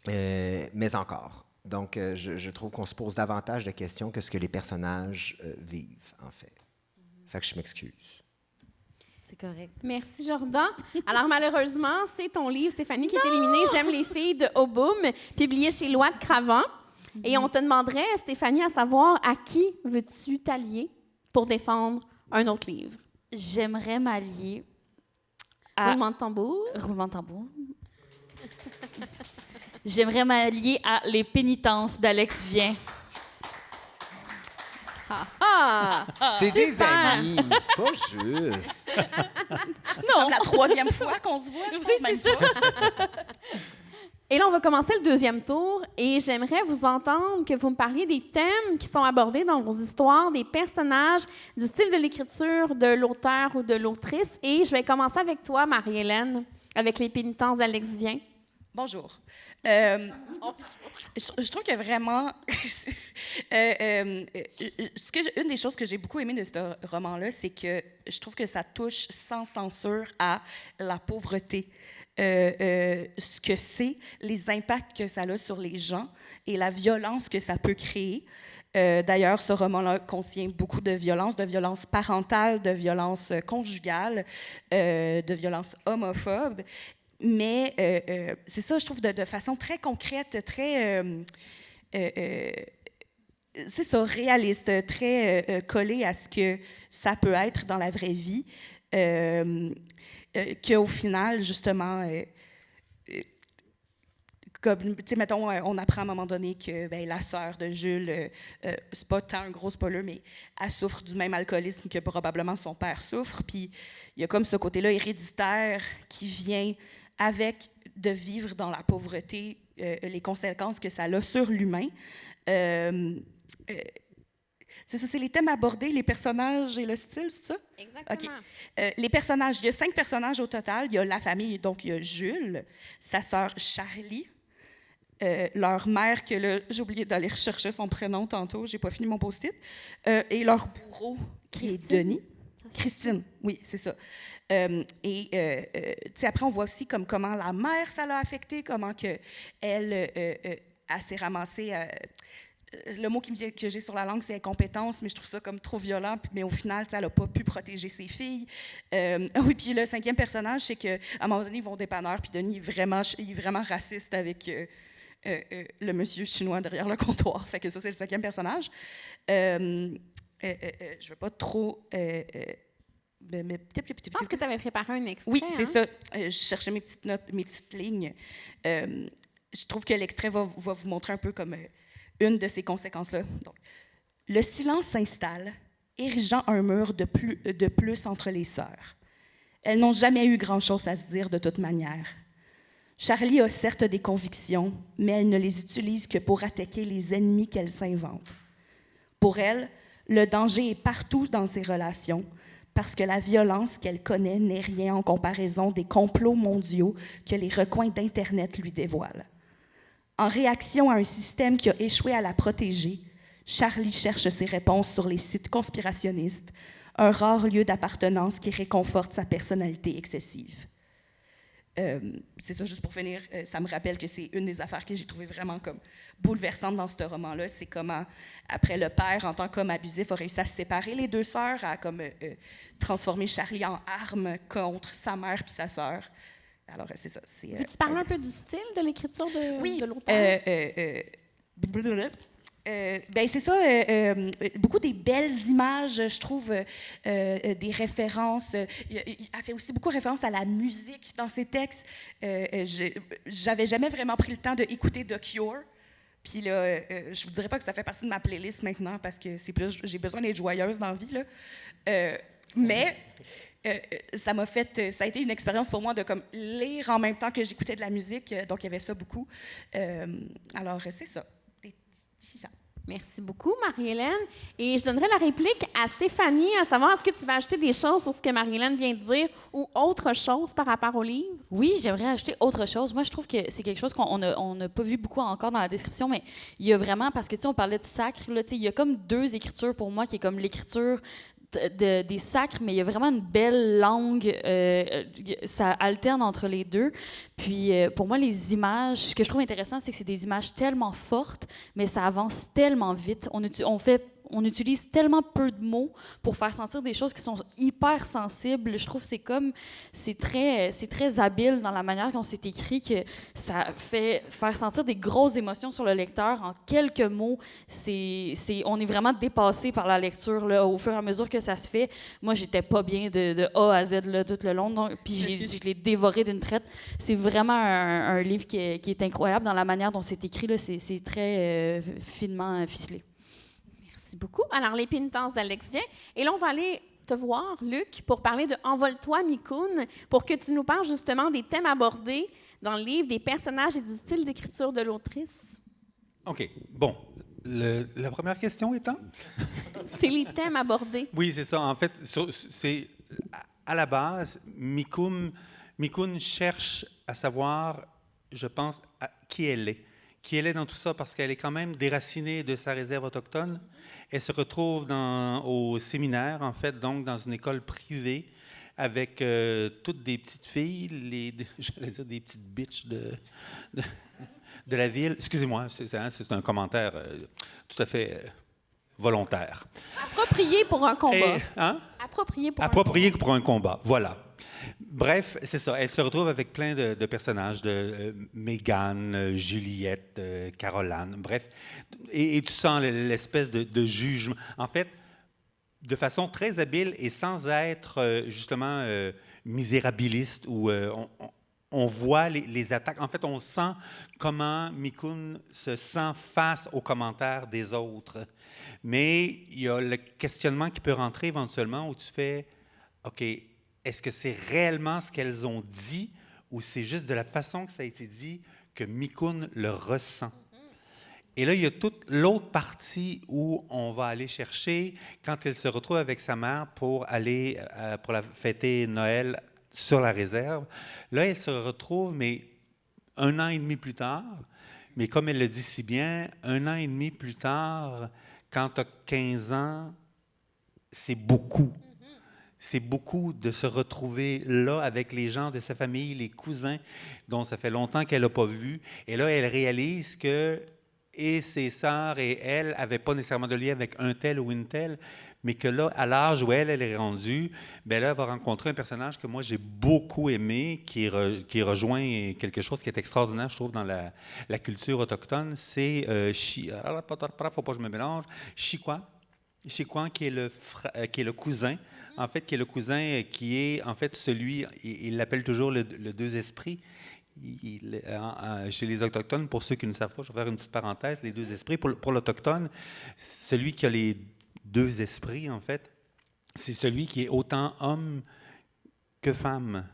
mais encore. Donc, je trouve qu'on se pose davantage de questions que ce que les personnages vivent, en fait. Fait que je m'excuse. C'est correct. Merci, Jordan. Alors, malheureusement, c'est ton livre, Stéphanie, qui est éliminé. J'aime les filles de Oboum, publié chez Loi de Cravant. Et on te demanderait, Stéphanie, à savoir à qui veux-tu t'allier pour défendre un autre livre? J'aimerais m'allier à... Roulement de tambour. Roulement de tambour. J'aimerais m'allier à Les Pénitences d'Alex Vien. C'est des super. amis, c'est pas juste. Non, la troisième fois qu'on se voit, je pense même pas. Et là, on va commencer le deuxième tour et j'aimerais vous entendre que vous me parliez des thèmes qui sont abordés dans vos histoires, des personnages, du style de l'écriture de l'auteur ou de l'autrice. Et je vais commencer avec toi, Marie-Hélène, avec Les Pénitences d'Alex Vien. Bonjour. Je trouve que vraiment, une des choses que j'ai beaucoup aimé de ce roman-là, c'est que je trouve que ça touche sans censure à la pauvreté. Ce que c'est, les impacts que ça a sur les gens et la violence que ça peut créer. D'ailleurs, ce roman-là contient beaucoup de violences parentales, de violences conjugales, de violences homophobes. Mais c'est ça, je trouve, de façon très concrète, très... c'est ça, réaliste, très collé à ce que ça peut être dans la vraie vie. Qu'au final, justement, comme, tu sais, mettons, on apprend à un moment donné que la sœur de Jules, c'est pas tant un gros spoiler, mais elle souffre du même alcoolisme que probablement son père souffre. Puis il y a comme ce côté-là héréditaire qui vient avec de vivre dans la pauvreté, les conséquences que ça a sur l'humain. C'est ça, c'est les thèmes abordés, les personnages et le style, c'est ça? Exactement. Okay. Les personnages, il y a 5 personnages au total. Il y a la famille, donc il y a Jules, sa sœur Charlie, leur mère, que là, j'ai oublié d'aller rechercher son prénom tantôt, j'ai pas fini mon post-it, et leur bourreau, qui est Denis. Christine, oui, c'est ça. Après, on voit aussi comment la mère, ça l'a affecté, comment que elle s'est ramassée... le mot que j'ai sur la langue, c'est incompétence, mais je trouve ça comme trop violent. Mais au final, elle n'a pas pu protéger ses filles. Oui, puis le 5e personnage, c'est qu'à un moment donné, ils vont au dépanneur, puis Denis il est vraiment raciste avec le monsieur chinois derrière le comptoir. Fait que ça, c'est le 5e personnage. Je ne veux pas trop... Je pense que tu avais préparé un extrait. Oui, c'est ça. Je cherchais mes petites notes, mes petites lignes. Je trouve que l'extrait va vous montrer un peu comme... une de ces conséquences-là. Donc, le silence s'installe, érigeant un mur de plus entre les sœurs. Elles n'ont jamais eu grand-chose à se dire de toute manière. Charlie a certes des convictions, mais elle ne les utilise que pour attaquer les ennemis qu'elle s'invente. Pour elle, le danger est partout dans ses relations, parce que la violence qu'elle connaît n'est rien en comparaison des complots mondiaux que les recoins d'Internet lui dévoilent. En réaction à un système qui a échoué à la protéger, Charlie cherche ses réponses sur les sites conspirationnistes, un rare lieu d'appartenance qui réconforte sa personnalité excessive. C'est ça, juste pour finir, ça me rappelle que c'est une des affaires que j'ai trouvées vraiment comme bouleversante dans ce roman-là. C'est comment, après, le père, en tant qu'homme abusif, a réussi à séparer les deux sœurs, à comme transformer Charlie en arme contre sa mère puis sa sœur. Alors, c'est ça. Veux-tu parler un peu du style de l'écriture de l'auteur? Ben c'est ça, beaucoup des belles images, je trouve, des références. Elle fait aussi beaucoup référence à la musique dans ses textes. J'avais jamais vraiment pris le temps d'écouter The Cure. Puis là, je vous dirais pas que ça fait partie de ma playlist maintenant parce que c'est plus, j'ai besoin d'être joyeuse dans la vie là. Mais ça a été une expérience pour moi de comme lire en même temps que j'écoutais de la musique. Donc il y avait ça beaucoup. Alors c'est ça. C'est ça. Merci beaucoup, Marie-Hélène. Et je donnerai la réplique à Stéphanie, à savoir, est-ce que tu vas ajouter des choses sur ce que Marie-Hélène vient de dire ou autre chose par rapport au livre? Oui, j'aimerais ajouter autre chose. Moi, je trouve que c'est quelque chose qu'on n'a pas vu beaucoup encore dans la description, mais il y a vraiment, parce que, tu sais, on parlait de sacre, là, tu sais, il y a comme deux écritures pour moi, qui est comme l'écriture des sacres, mais il y a vraiment une belle langue, ça alterne entre les deux. Puis pour moi, les images, ce que je trouve intéressant, c'est que c'est des images tellement fortes, mais ça avance tellement vite. On utilise tellement peu de mots pour faire sentir des choses qui sont hyper sensibles. Je trouve que c'est très habile dans la manière dont c'est écrit, que ça fait faire sentir des grosses émotions sur le lecteur en quelques mots. On est vraiment dépassé par la lecture là, au fur et à mesure que ça se fait. Moi, j'étais pas bien de A à Z là, tout le long, donc, puis je l'ai dévoré d'une traite. C'est vraiment un livre qui est incroyable dans la manière dont c'est écrit. Là, c'est très finement ficelé. Merci beaucoup. Alors, les pénitences d'Alex Vien. Et là, on va aller te voir, Luc, pour parler de Envole-toi, Mikoun, pour que tu nous parles justement des thèmes abordés dans le livre, des personnages et du style d'écriture de l'autrice. OK. Bon. La première question étant? C'est les thèmes abordés. Oui, c'est ça. En fait, c'est à la base, Mikoun cherche à savoir, je pense, qui elle est. Qui elle est dans tout ça, parce qu'elle est quand même déracinée de sa réserve autochtone. Elle se retrouve au séminaire, en fait, donc dans une école privée, avec toutes des petites filles, j'allais dire des petites bitches de la ville. Excusez-moi, c'est un commentaire tout à fait volontaire. Approprié pour un combat. Approprié pour un combat, voilà. Bref, c'est ça. Elle se retrouve avec plein de personnages, de Mégane, Juliette, Caroline, bref. Et tu sens l'espèce de jugement. En fait, de façon très habile et sans être justement misérabiliste, où on voit les attaques. En fait, on sent comment Mikoun se sent face aux commentaires des autres. Mais il y a le questionnement qui peut rentrer éventuellement où tu fais « OK, est-ce que c'est réellement ce qu'elles ont dit ou c'est juste de la façon que ça a été dit que Mikoun le ressent? » Et là, il y a toute l'autre partie où on va aller chercher quand elle se retrouve avec sa mère pour aller pour la fêter Noël sur la réserve. Là, elle se retrouve, mais 1 an et demi plus tard, mais comme elle le dit si bien, 1 an et demi plus tard, quand tu as 15 ans, c'est beaucoup. C'est beaucoup de se retrouver là avec les gens de sa famille, les cousins dont ça fait longtemps qu'elle n'a pas vu. Et là, elle réalise que et ses sœurs et elle n'avaient pas nécessairement de lien avec un tel ou une telle, mais que là, à l'âge où elle est rendue, bien là, elle va rencontrer un personnage que moi, j'ai beaucoup aimé, qui rejoint quelque chose qui est extraordinaire, je trouve, dans la culture autochtone. C'est faut pas que je me mélange, Chiquan, qui est le cousin. En fait, qui est le cousin qui est, en fait, celui, il l'appelle toujours le deux esprits. Chez les Autochtones, pour ceux qui ne savent pas, je vais faire une petite parenthèse, les deux esprits. Pour l'Autochtone, celui qui a les deux esprits, en fait, c'est celui qui est autant homme que femme.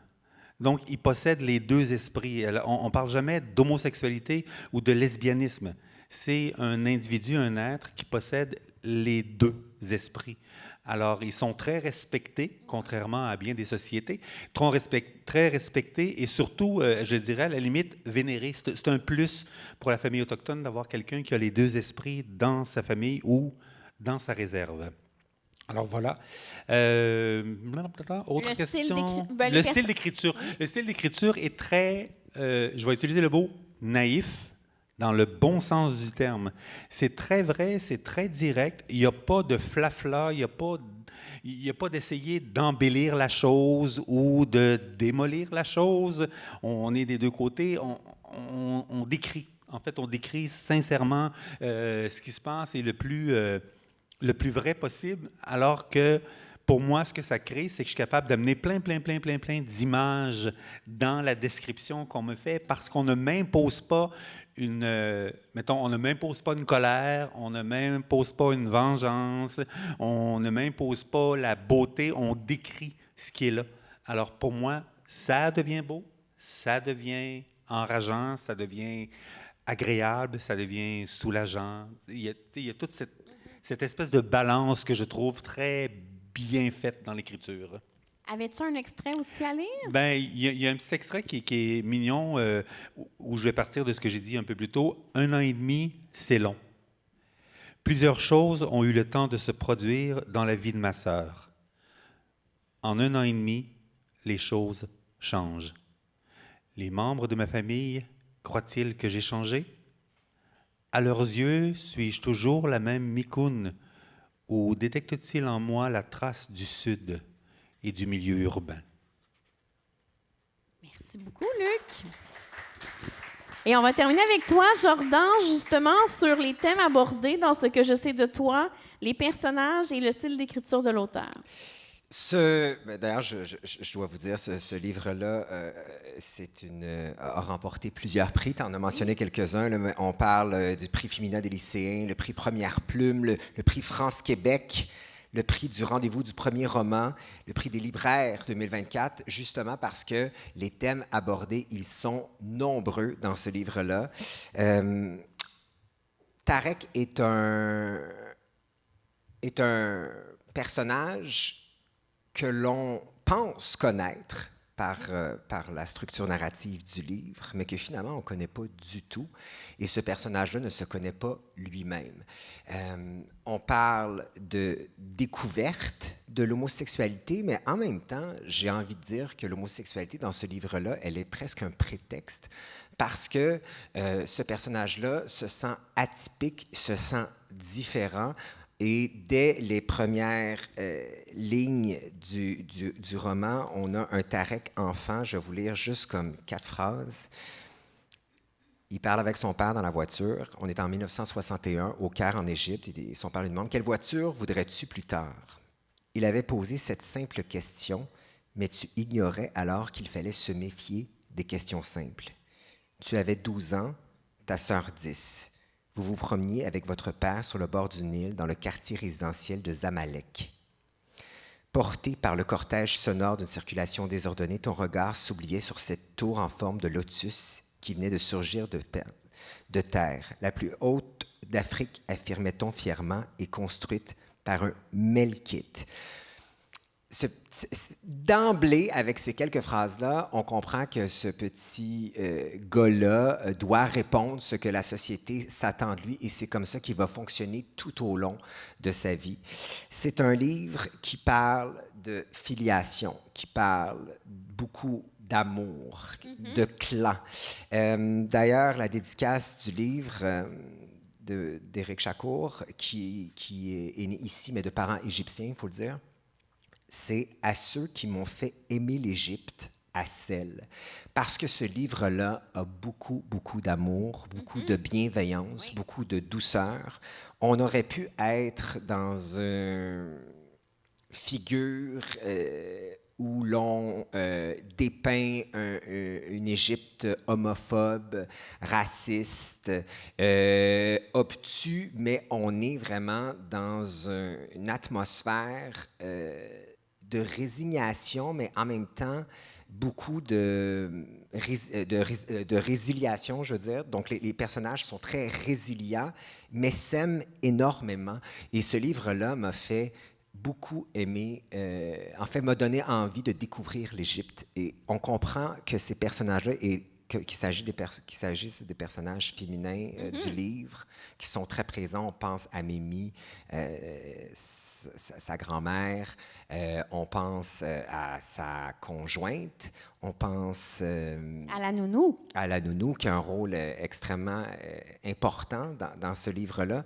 Donc, il possède les deux esprits. On ne parle jamais d'homosexualité ou de lesbianisme. C'est un individu, un être qui possède les deux esprits. Alors, ils sont très respectés, contrairement à bien des sociétés, très respectés et surtout, je dirais, à la limite, vénérés. C'est un plus pour la famille autochtone d'avoir quelqu'un qui a les deux esprits dans sa famille ou dans sa réserve. Alors voilà. Autre Le style question. d'écri- ben, Le les style d'écriture. Le style d'écriture est très, je vais utiliser le mot naïf, dans le bon sens du terme. C'est très vrai, c'est très direct. Il n'y a pas de flafla, il n'y a pas d'essayer d'embellir la chose ou de démolir la chose. On est des deux côtés, on décrit. En fait, on décrit sincèrement ce qui se passe et le plus vrai possible, alors que pour moi, ce que ça crée, c'est que je suis capable d'amener plein d'images dans la description qu'on me fait parce qu'on ne m'impose pas on ne m'impose pas une colère, on ne m'impose pas une vengeance, on ne m'impose pas la beauté, on décrit ce qui est là. Alors pour moi, ça devient beau, ça devient enrageant, ça devient agréable, ça devient soulageant. Il y a toute cette espèce de balance que je trouve très bien faite dans l'écriture. Avais-tu un extrait aussi à lire? Ben, il y a un petit extrait qui est mignon, où je vais partir de ce que j'ai dit un peu plus tôt. 1 an et demi, c'est long. Plusieurs choses ont eu le temps de se produire dans la vie de ma sœur. En 1 an et demi, les choses changent. Les membres de ma famille croient-ils que j'ai changé? À leurs yeux, suis-je toujours la même Mikoun, ou détectent-ils en moi la trace du Sud et du milieu urbain? Merci beaucoup, Luc. Et on va terminer avec toi, Jordan, justement, sur les thèmes abordés dans Ce que je sais de toi, les personnages et le style d'écriture de l'auteur. D'ailleurs, je dois vous dire, ce livre-là, a remporté plusieurs prix. Tu en as mentionné quelques-uns. Là, on parle du prix féminin des lycéens, le prix Première Plume, le prix France-Québec, le prix du rendez-vous du premier roman, le prix des libraires 2024, justement parce que les thèmes abordés, ils sont nombreux dans ce livre-là. Tarek est un personnage que l'on pense connaître par la structure narrative du livre, mais que finalement on ne connaît pas du tout. Et ce personnage-là ne se connaît pas lui-même. On parle de découverte de l'homosexualité, mais en même temps, j'ai envie de dire que l'homosexualité dans ce livre-là, elle est presque un prétexte, parce que ce personnage-là se sent atypique, se sent différent. Et dès les premières lignes du roman, on a un Tarek enfant. Je vais vous lire juste comme 4 phrases. Il parle avec son père dans la voiture. On est en 1961, au Caire, en Égypte. Et son père lui demande « Quelle voiture voudrais-tu plus tard ?» Il avait posé cette simple question, mais tu ignorais alors qu'il fallait se méfier des questions simples. Tu avais 12 ans, ta sœur 10. Vous vous promeniez avec votre père sur le bord du Nil dans le quartier résidentiel de Zamalek. Porté par le cortège sonore d'une circulation désordonnée, ton regard s'oubliait sur cette tour en forme de lotus qui venait de surgir de terre. La plus haute d'Afrique, affirmait-on fièrement, est construite par un Melkite. D'emblée, avec ces quelques phrases-là, on comprend que ce petit gars-là doit répondre ce que la société s'attend de lui, et c'est comme ça qu'il va fonctionner tout au long de sa vie. C'est un livre qui parle de filiation, qui parle beaucoup d'amour, de clan. D'ailleurs, la dédicace du livre d'Éric Chacour, qui est né ici, mais de parents égyptiens, il faut le dire, c'est à ceux qui m'ont fait aimer l'Égypte à Celle. Parce que ce livre-là a beaucoup d'amour, beaucoup de bienveillance, beaucoup de douceur. On aurait pu être dans une figure où l'on dépeint une Égypte homophobe, raciste, obtus, mais on est vraiment dans une atmosphère de résignation, mais en même temps, beaucoup de résiliation, je veux dire. Donc, les personnages sont très résilients, mais s'aiment énormément. Et ce livre-là m'a fait beaucoup aimer, en fait, m'a donné envie de découvrir l'Égypte. Et on comprend que ces personnages-là, et qu'il s'agisse des personnages féminins du livre, qui sont très présents. On pense à Mimi, sa grand-mère, on pense à sa conjointe, on pense À la nounou. à la nounou, qui a un rôle extrêmement important dans ce livre-là.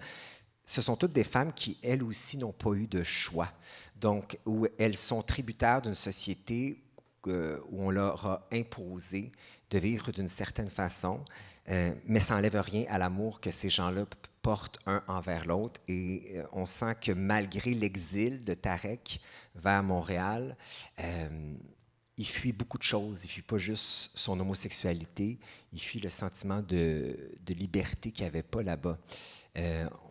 Ce sont toutes des femmes qui, elles aussi, n'ont pas eu de choix. Donc, où elles sont tributaires d'une société où on leur a imposé de vivre d'une certaine façon, mais ça n'enlève rien à l'amour que ces gens-là portent un envers l'autre. Et on sent que malgré l'exil de Tarek vers Montréal, il fuit beaucoup de choses. Il ne fuit pas juste son homosexualité, il fuit le sentiment de liberté qu'il n'y avait pas là-bas.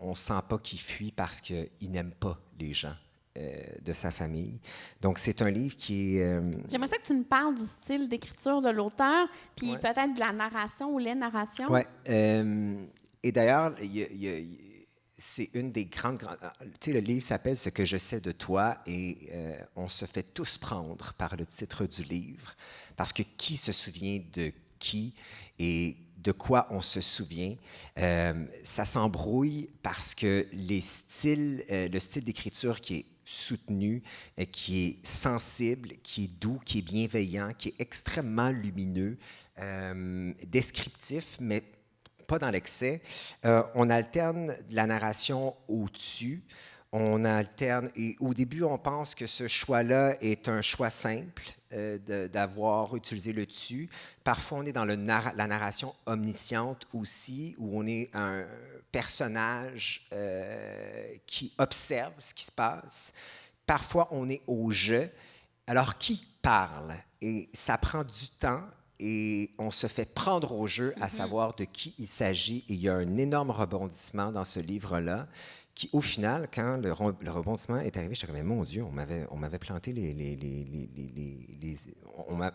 On ne sent pas qu'il fuit parce qu'il n'aime pas les gens de sa famille. Donc, c'est un livre qui est... J'aimerais ça que tu nous parles du style d'écriture de l'auteur, puis Ouais. peut-être de la narration ou les narrations. Oui. Et d'ailleurs, c'est une des grandes... Tu sais, le livre s'appelle « Ce que je sais de toi » et on se fait tous prendre par le titre du livre parce que qui se souvient de qui et de quoi on se souvient? Ça s'embrouille parce que le style d'écriture qui est soutenu, qui est sensible, qui est doux, qui est bienveillant, qui est extrêmement lumineux, descriptif, mais pas dans l'excès. On alterne la narration au-dessus. On alterne, et au début, on pense que ce choix-là est un choix simple, d'avoir utilisé le tu. Parfois, on est dans la narration omnisciente aussi, où on est un personnage qui observe ce qui se passe. Parfois, on est au jeu. Alors, qui parle? Et ça prend du temps. Et on se fait prendre au jeu à savoir de qui il s'agit. Et il y a un énorme rebondissement dans ce livre-là qui, au final, quand le rebondissement est arrivé, j'étais comme, mais mon Dieu, on m'avait planté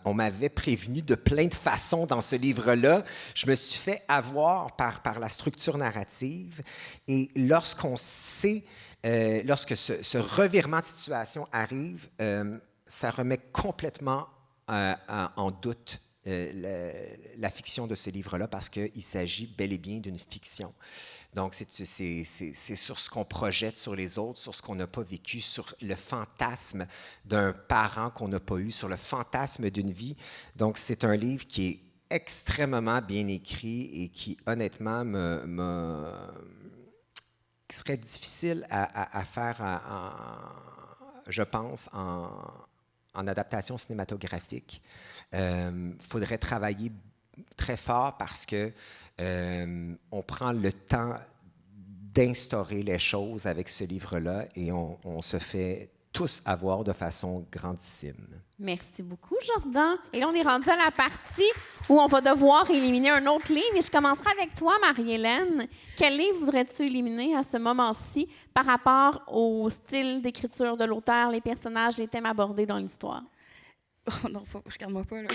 on m'avait prévenu de plein de façons dans ce livre-là. Je me suis fait avoir par la structure narrative. Et lorsqu'on sait, lorsque ce revirement de situation arrive, ça remet complètement en doute la fiction de ce livre-là parce qu'il s'agit bel et bien d'une fiction. Donc, c'est sur ce qu'on projette sur les autres, sur ce qu'on n'a pas vécu, sur le fantasme d'un parent qu'on n'a pas eu, sur le fantasme d'une vie. Donc, c'est un livre qui est extrêmement bien écrit et qui, honnêtement, qui serait difficile à faire, je pense, en adaptation cinématographique. Faudrait travailler très fort parce que on prend le temps d'instaurer les choses avec ce livre-là et on se fait tous avoir de façon grandissime. Merci beaucoup, Jordan. Et là, on est rendu à la partie où on va devoir éliminer un autre livre. Et je commencerai avec toi, Marie-Hélène. Quel livre voudrais-tu éliminer à ce moment-ci par rapport au style d'écriture de l'auteur, les personnages, les thèmes abordés dans l'histoire? Oh non, regarde-moi pas, là.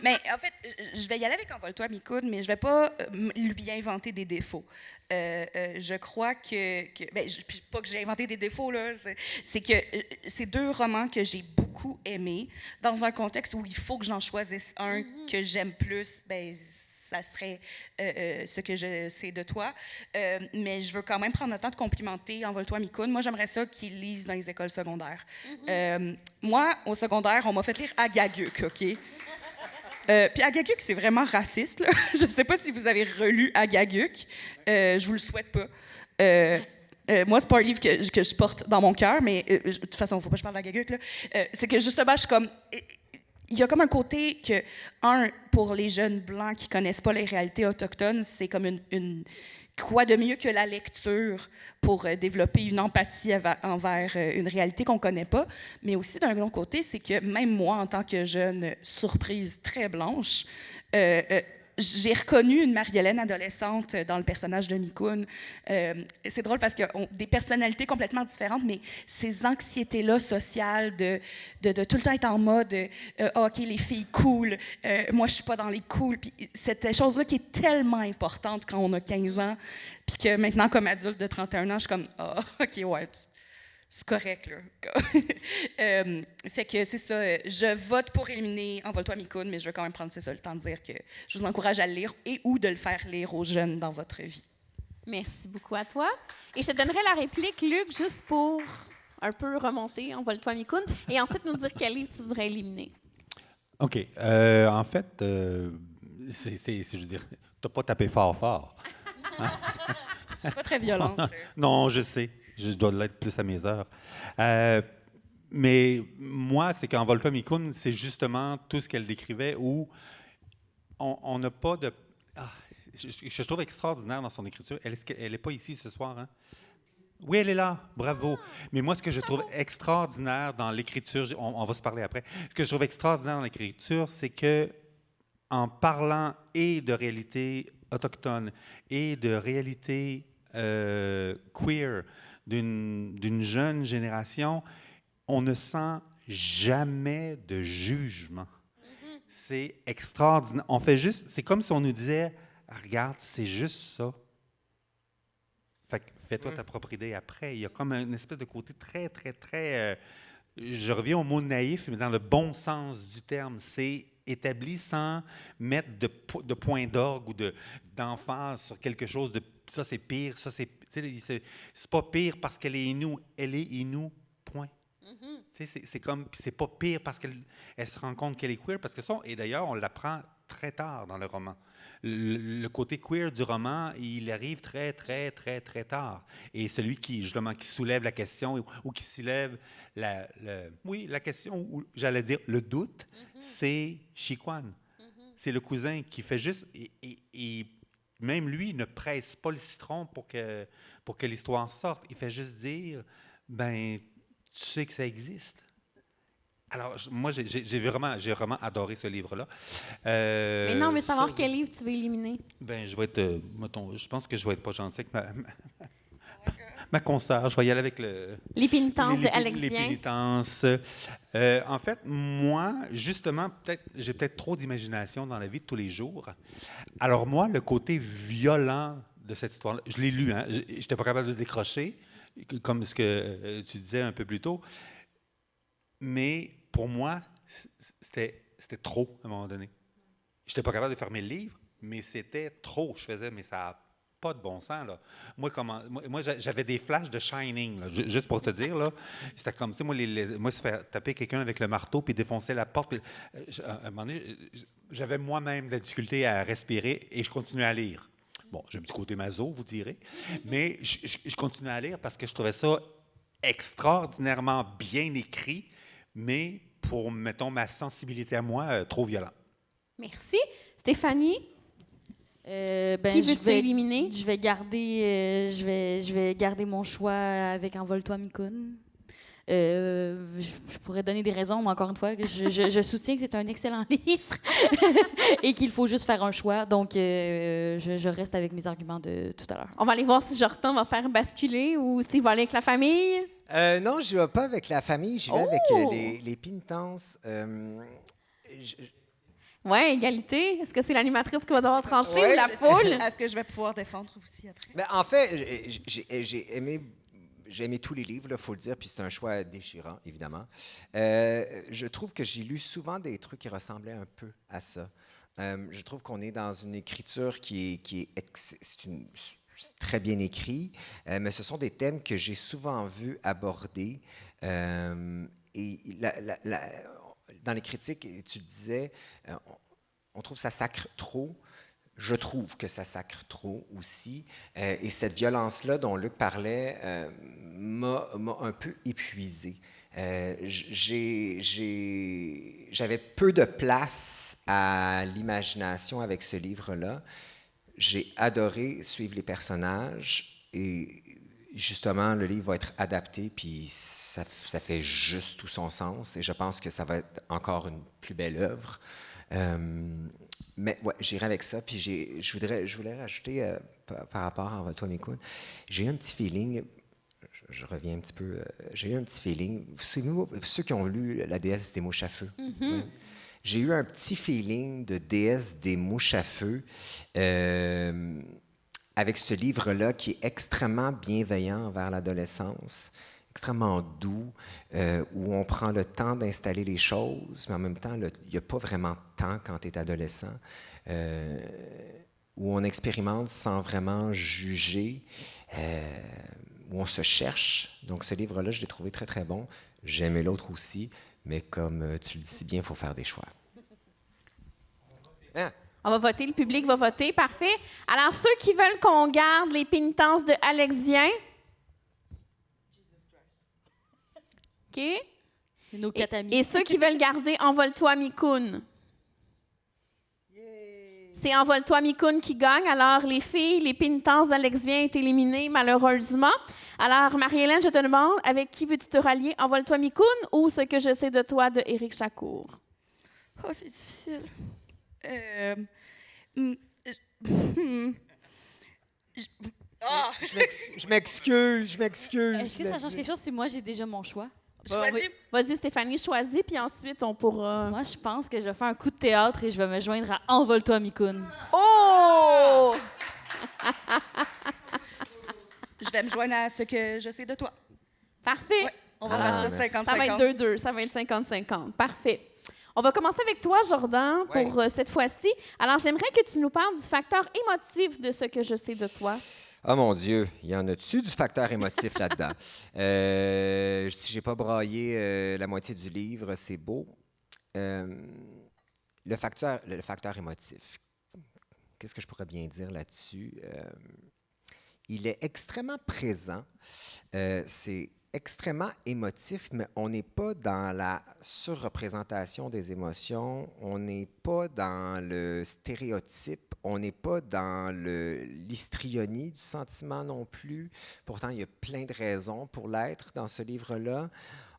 Mais en fait, je vais y aller avec Envole-toi, Mikoun, mais je vais pas lui inventer des défauts. Je crois pas que j'ai inventé des défauts, là. C'est que c'est deux romans que j'ai beaucoup aimés, dans un contexte où il faut que j'en choisisse un que j'aime plus, ben ça serait ce que je sais de toi. Mais je veux quand même prendre le temps de complimenter Envole-toi, Mikoun. Moi, j'aimerais ça qu'ils lisent dans les écoles secondaires. Moi, au secondaire, on m'a fait lire Agaguk, OK? Puis Agaguk, c'est vraiment raciste, là. Je ne sais pas si vous avez relu Agaguk. Je vous le souhaite pas. Moi, c'est pas un livre que je porte dans mon cœur, mais de toute façon, il ne faut pas que je parle d'Agaguk, là. C'est que justement, je suis comme... Il y a comme un côté que, pour les jeunes blancs qui connaissent pas les réalités autochtones, c'est comme une quoi de mieux que la lecture pour développer une empathie envers une réalité qu'on connaît pas. Mais aussi, d'un autre côté, c'est que même moi, en tant que jeune surprise très blanche, j'ai reconnu une Marie-Hélène adolescente dans le personnage de Mikoun. C'est drôle parce que des personnalités complètement différentes, mais ces anxiétés-là sociales de tout le temps être en mode OK, les filles cool, moi je suis pas dans les cool. Puis cette chose-là qui est tellement importante quand on a 15 ans, puis que maintenant, comme adulte de 31 ans, je suis comme OK, ouais, c'est correct, là. Fait que c'est ça. Je vote pour éliminer Envole-toi Mikoun, mais je veux quand même prendre le temps de dire que je vous encourage à le lire et ou de le faire lire aux jeunes dans votre vie. Merci beaucoup à toi. Et je te donnerai la réplique, Luc, juste pour un peu remonter Envole-toi Mikoun, et ensuite nous dire quel livre tu voudrais éliminer. OK. En fait, je veux dire, t'as pas tapé fort. Hein? Je suis pas très violente. Non, je sais. Je dois l'être plus à mes heures. Mais moi, c'est qu'Envole-toi Mikoun, c'est justement tout ce qu'elle décrivait où on n'a pas de... je trouve extraordinaire dans son écriture. Elle n'est pas ici ce soir, hein? Oui, elle est là. Bravo. Mais moi, ce que je trouve extraordinaire dans l'écriture, on va se parler après, ce que je trouve extraordinaire dans l'écriture, c'est que en parlant et de réalité autochtone et de réalité queer d'une jeune génération, on ne sent jamais de jugement. C'est extraordinaire. On fait juste, c'est comme si on nous disait, regarde, c'est juste ça. Fait que fais-toi ta propre idée après. Il y a comme une espèce de côté très, très, très... je reviens au mot naïf, mais dans le bon sens du terme. C'est établi sans mettre de point d'orgue ou d'emphase sur quelque chose de... Ça, c'est pire. Ça, c'est pas pire parce qu'elle est Innu. Elle est Innu, point. C'est comme... C'est pas pire parce qu'elle se rend compte qu'elle est queer. Parce que ça, et d'ailleurs, on l'apprend très tard dans le roman. Le côté queer du roman, il arrive très, très, très, très tard. Et celui qui, justement, qui soulève la question ou qui soulève la question, ou j'allais dire le doute, c'est Chiquan. C'est le cousin qui fait juste... Et même lui ne presse pas le citron pour que l'histoire sorte. Il fait juste dire, ben, tu sais que ça existe. Alors, moi, j'ai vraiment adoré ce livre-là. Mais non, mais savoir quel livre tu veux éliminer. Ben, je vais être, je pense que je vais être pas gentil avec ma consoeur. Je vais y aller avec Les pénitences de Alex Vien. Les pénitences. En fait, moi, justement, j'ai peut-être trop d'imagination dans la vie de tous les jours. Alors moi, le côté violent de cette histoire-là, je l'ai lu, hein, je n'étais pas capable de décrocher, comme ce que tu disais un peu plus tôt, mais pour moi, c'était trop à un moment donné. Je n'étais pas capable de fermer le livre, mais c'était trop. Je faisais, mais ça n'a pas de bon sens, là. Moi, j'avais des flashs de Shining, là, juste pour te dire, là. C'était comme ça, moi, se faire taper quelqu'un avec le marteau puis défoncer la porte. Puis, à un moment donné, j'avais moi-même de la difficulté à respirer et je continuais à lire. Bon, j'ai un petit côté maso, vous direz, mais je continuais à lire parce que je trouvais ça extraordinairement bien écrit, mais pour, mettons, ma sensibilité à moi, trop violent. Merci. Stéphanie? Qui veux-tu éliminer? Je vais garder mon choix avec Envole-toi Mikoun. Je pourrais donner des raisons, mais encore une fois, je soutiens que c'est un excellent livre et qu'il faut juste faire un choix. Donc, je reste avec mes arguments de tout à l'heure. On va aller voir si Jordan va faire basculer ou s'il va aller avec la famille. Non, je ne vais pas avec la famille, j'y vais avec les pénitences. Oui, égalité. Est-ce que c'est l'animatrice qui va devoir trancher Ouais, ou la foule? Est-ce que je vais pouvoir défendre aussi après? Mais en fait, j'ai aimé tous les livres, il faut le dire, puis c'est un choix déchirant, évidemment. Je trouve que j'ai lu souvent des trucs qui ressemblaient un peu à ça. Je trouve qu'on est dans une écriture qui est très bien écrit, mais ce sont des thèmes que j'ai souvent vus abordés. Et dans les critiques, tu disais, on trouve que ça sacre trop. Je trouve que ça sacre trop aussi. Et cette violence-là dont Luc parlait m'a un peu épuisé. J'avais peu de place à l'imagination avec ce livre-là. J'ai adoré suivre les personnages et justement, le livre va être adapté, puis ça fait juste tout son sens. Et je pense que ça va être encore une plus belle œuvre. Mais ouais, j'irai avec ça. Puis je voulais rajouter par rapport à Envole-toi Mikoun, j'ai eu un petit feeling. Je reviens un petit peu. J'ai eu un petit feeling. Ceux qui ont lu La déesse des mouches à feu. Ouais. J'ai eu un petit feeling de déesse des mouches à feu avec ce livre-là qui est extrêmement bienveillant envers l'adolescence extrêmement doux, où on prend le temps d'installer les choses, mais en même temps, il n'y a pas vraiment de temps quand tu es adolescent, où on expérimente sans vraiment juger, où on se cherche. Donc, ce livre-là, je l'ai trouvé très, très bon. J'ai aimé l'autre aussi, mais comme tu le dis si bien, il faut faire des choix. Hein? On va voter, le public va voter. Parfait. Alors, ceux qui veulent qu'on garde les pénitences de Alex Vien. OK. Nos 4 amis. Et ceux qui veulent garder Envole-toi, Mikoun. C'est Envole-toi, Mikoun qui gagne. Alors, les filles, les pénitences d'Alex Vien est éliminées, malheureusement. Alors, Marie-Hélène, je te demande, avec qui veux-tu te rallier? Envole-toi, Mikoun ou Ce que je sais de toi de Éric Chacour? Oh, c'est difficile. Je m'excuse. Est-ce que ça change quelque chose si moi, j'ai déjà mon choix? Choisis. Vas-y, Stéphanie, choisis, puis ensuite, on pourra... Moi, je pense que je vais faire un coup de théâtre et je vais me joindre à Envole-toi, Mikoun. Oh! Je vais me joindre à Ce que je sais de toi. Parfait. Ouais, on va faire ça 50-50. Ça va être 2-2, ça va être 50-50. Parfait. On va commencer avec toi, Jordan, pour cette fois-ci. Alors, j'aimerais que tu nous parles du facteur émotif de Ce que je sais de toi. Oh mon Dieu, il y en a-tu du facteur émotif là-dedans? Si j'ai pas braillé la moitié du livre, c'est beau. Le facteur émotif, qu'est-ce que je pourrais bien dire là-dessus? Il est extrêmement présent. C'est extrêmement émotif, mais on n'est pas dans la surreprésentation des émotions, on n'est pas dans le stéréotype, on n'est pas dans l'histrionie du sentiment non plus. Pourtant, il y a plein de raisons pour l'être dans ce livre-là.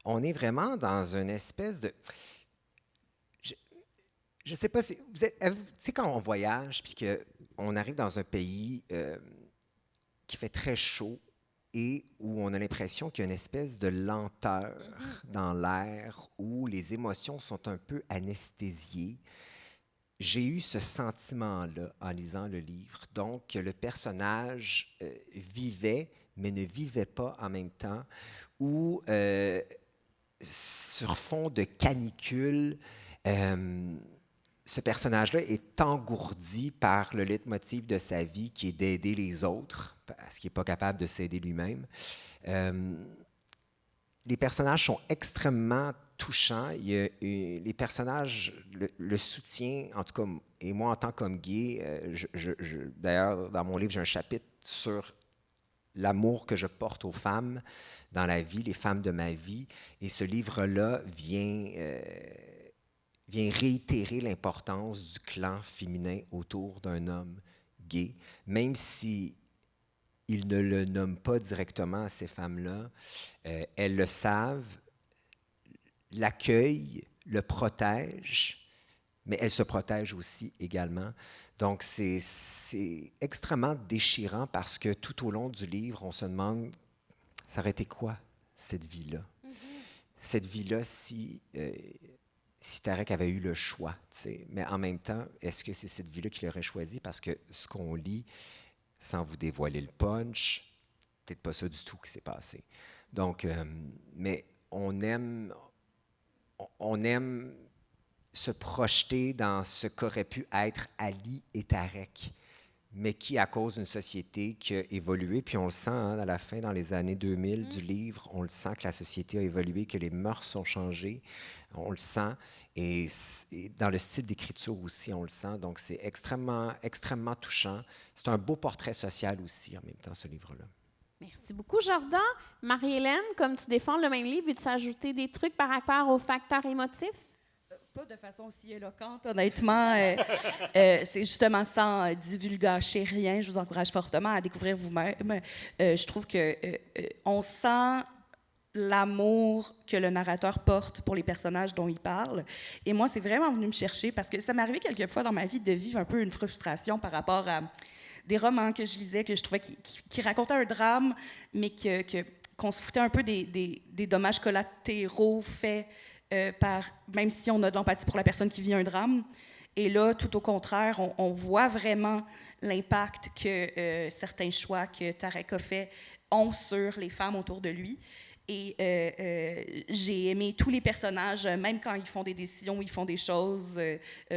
On est vraiment dans une espèce de... Je ne sais pas si... Tu sais, quand on voyage, puis qu'on arrive dans un pays qui fait très chaud, et où on a l'impression qu'il y a une espèce de lenteur dans l'air, où les émotions sont un peu anesthésiées. J'ai eu ce sentiment-là en lisant le livre. Donc, le personnage vivait, mais ne vivait pas en même temps, où, sur fond de canicule, ce personnage-là est engourdi par le leitmotiv de sa vie, qui est d'aider les autres, parce qu'il n'est pas capable de s'aider lui-même. Les personnages sont extrêmement touchants. Les personnages, le soutien, en tout cas, et moi, en tant qu'homme gay, d'ailleurs, dans mon livre, j'ai un chapitre sur l'amour que je porte aux femmes dans la vie, les femmes de ma vie. Et ce livre-là vient réitérer l'importance du clan féminin autour d'un homme gay, même si il ne le nomme pas directement à ces femmes-là. Elles le savent, l'accueillent, le protègent, mais elles se protègent aussi également. Donc, c'est extrêmement déchirant parce que tout au long du livre, on se demande, ça aurait été quoi, cette vie-là? Cette vie-là, si Tarek avait eu le choix, t'sais. Mais en même temps, est-ce que c'est cette vie-là qu'il aurait choisi? Parce que ce qu'on lit, sans vous dévoiler le punch, peut-être pas ça du tout qui s'est passé. Donc, mais on aime se projeter dans ce qu'aurait pu être Ali et Tarek, mais qui, à cause d'une société qui a évolué, puis on le sent à la fin, dans les années 2000 du livre, on le sent que la société a évolué, que les mœurs sont changées, on le sent, et dans le style d'écriture aussi, on le sent, donc c'est extrêmement, extrêmement touchant. C'est un beau portrait social aussi, en même temps, ce livre-là. Merci beaucoup, Jordan. Marie-Hélène, comme tu défends le même livre, veux-tu ajouter des trucs par rapport au facteur émotif? Pas de façon aussi éloquente, honnêtement. C'est justement sans divulgacher rien. Je vous encourage fortement à découvrir vous-même. Je trouve que on sent l'amour que le narrateur porte pour les personnages dont il parle. Et moi, c'est vraiment venu me chercher parce que ça m'est arrivé quelques fois dans ma vie de vivre un peu une frustration par rapport à des romans que je lisais, que je trouvais qui racontaient un drame, mais qu'on se foutait un peu des dommages collatéraux faits même si on a de l'empathie pour la personne qui vit un drame. Et là, tout au contraire, on voit vraiment l'impact que certains choix que Tarek a fait ont sur les femmes autour de lui. Et j'ai aimé tous les personnages, même quand ils font des décisions, ils font des choses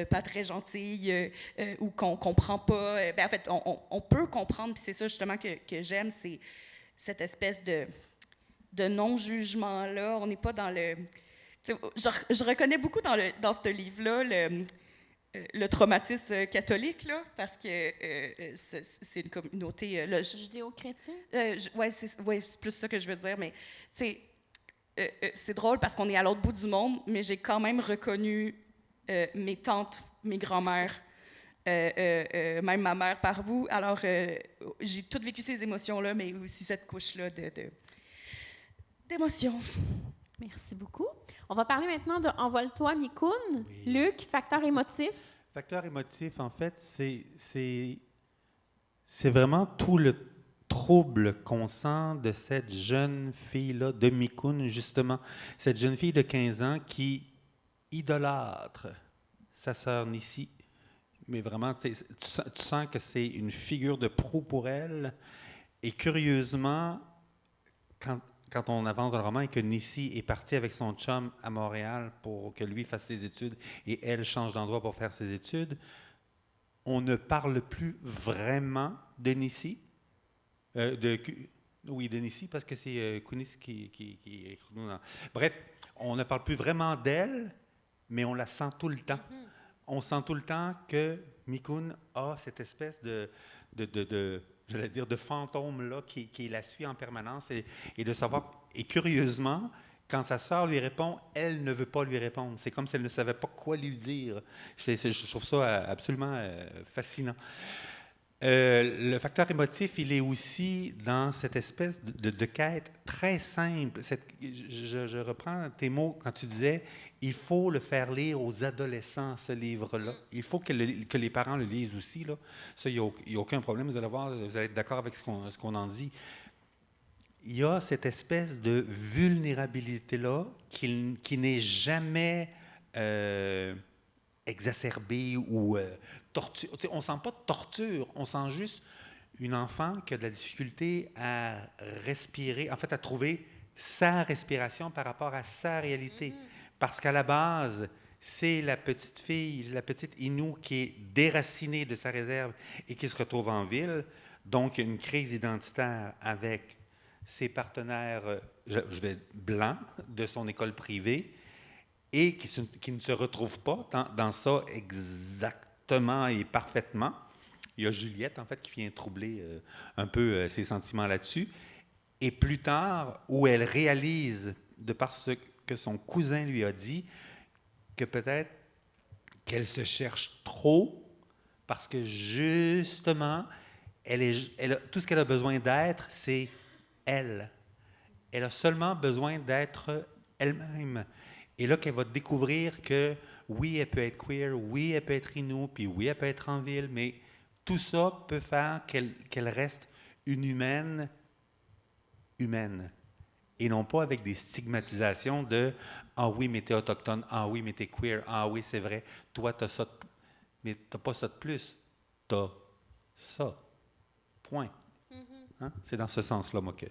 pas très gentilles ou qu'on comprend pas. En fait, on peut comprendre, puis c'est ça justement que j'aime, c'est cette espèce de non-jugement-là. On n'est pas dans le... Je reconnais beaucoup dans ce livre-là le traumatisme catholique, là, parce que c'est une communauté... Judéo-chrétien? Oui, c'est plus ça que je veux dire, mais c'est drôle parce qu'on est à l'autre bout du monde, mais j'ai quand même reconnu mes tantes, mes grands-mères, même ma mère par bout. Alors, j'ai toutes vécu ces émotions-là, mais aussi cette couche-là d'émotions. Merci beaucoup. On va parler maintenant de Envole-toi, Mikoun. Oui. Luc, facteur émotif. Facteur émotif, en fait, c'est vraiment tout le trouble qu'on sent de cette jeune fille-là, de Mikoun, justement. Cette jeune fille de 15 ans qui idolâtre sa sœur Nissi. Mais vraiment, tu sens que c'est une figure de proue pour elle. Et curieusement, quand on avance dans le roman et que Nissi est partie avec son chum à Montréal pour que lui fasse ses études et elle change d'endroit pour faire ses études, on ne parle plus vraiment de Nissi. De Nissi, parce que c'est Kounis qui est... Bref, on ne parle plus vraiment d'elle, mais on la sent tout le temps. Mm-hmm. On sent tout le temps que Mikoun a cette espèce j'allais dire, de fantôme-là qui la suit en permanence et de savoir... Et curieusement, quand sa sœur lui répond, elle ne veut pas lui répondre. C'est comme si elle ne savait pas quoi lui dire. Je trouve ça absolument fascinant. Le facteur émotif, il est aussi dans cette espèce de quête très simple. Je reprends tes mots quand tu disais « il faut le faire lire aux adolescents, ce livre-là ». Il faut que les parents le lisent aussi. Là. Ça, il n'y a aucun problème, vous allez voir, vous allez être d'accord avec ce qu'on en dit. Il y a cette espèce de vulnérabilité-là qui n'est jamais exacerbée ou torture. On ne sent pas de torture, on sent juste une enfant qui a de la difficulté à respirer, en fait à trouver sa respiration par rapport à sa réalité. Parce qu'à la base, c'est la petite fille, la petite Inou qui est déracinée de sa réserve et qui se retrouve en ville. Donc, il y a une crise identitaire avec ses partenaires, je vais être blancs, de son école privée et qui ne se retrouvent pas dans ça exactement et parfaitement. Il y a Juliette, en fait, qui vient troubler un peu ses sentiments là-dessus. Et plus tard, où elle réalise, de par ce que son cousin lui a dit, que peut-être qu'elle se cherche trop parce que, justement, tout ce qu'elle a besoin d'être, c'est elle. Elle a seulement besoin d'être elle-même. Et là, qu'elle va découvrir que, oui, elle peut être queer, oui, elle peut être inou, puis oui, elle peut être en ville, mais tout ça peut faire qu'elle reste une humaine, et non pas avec des stigmatisations de « Ah oui, mais t'es autochtone, ah oui, mais t'es queer, ah oui, c'est vrai, toi, t'as ça, mais t'as pas ça de plus, t'as ça. Point. » Hein? C'est dans ce sens-là, moi, que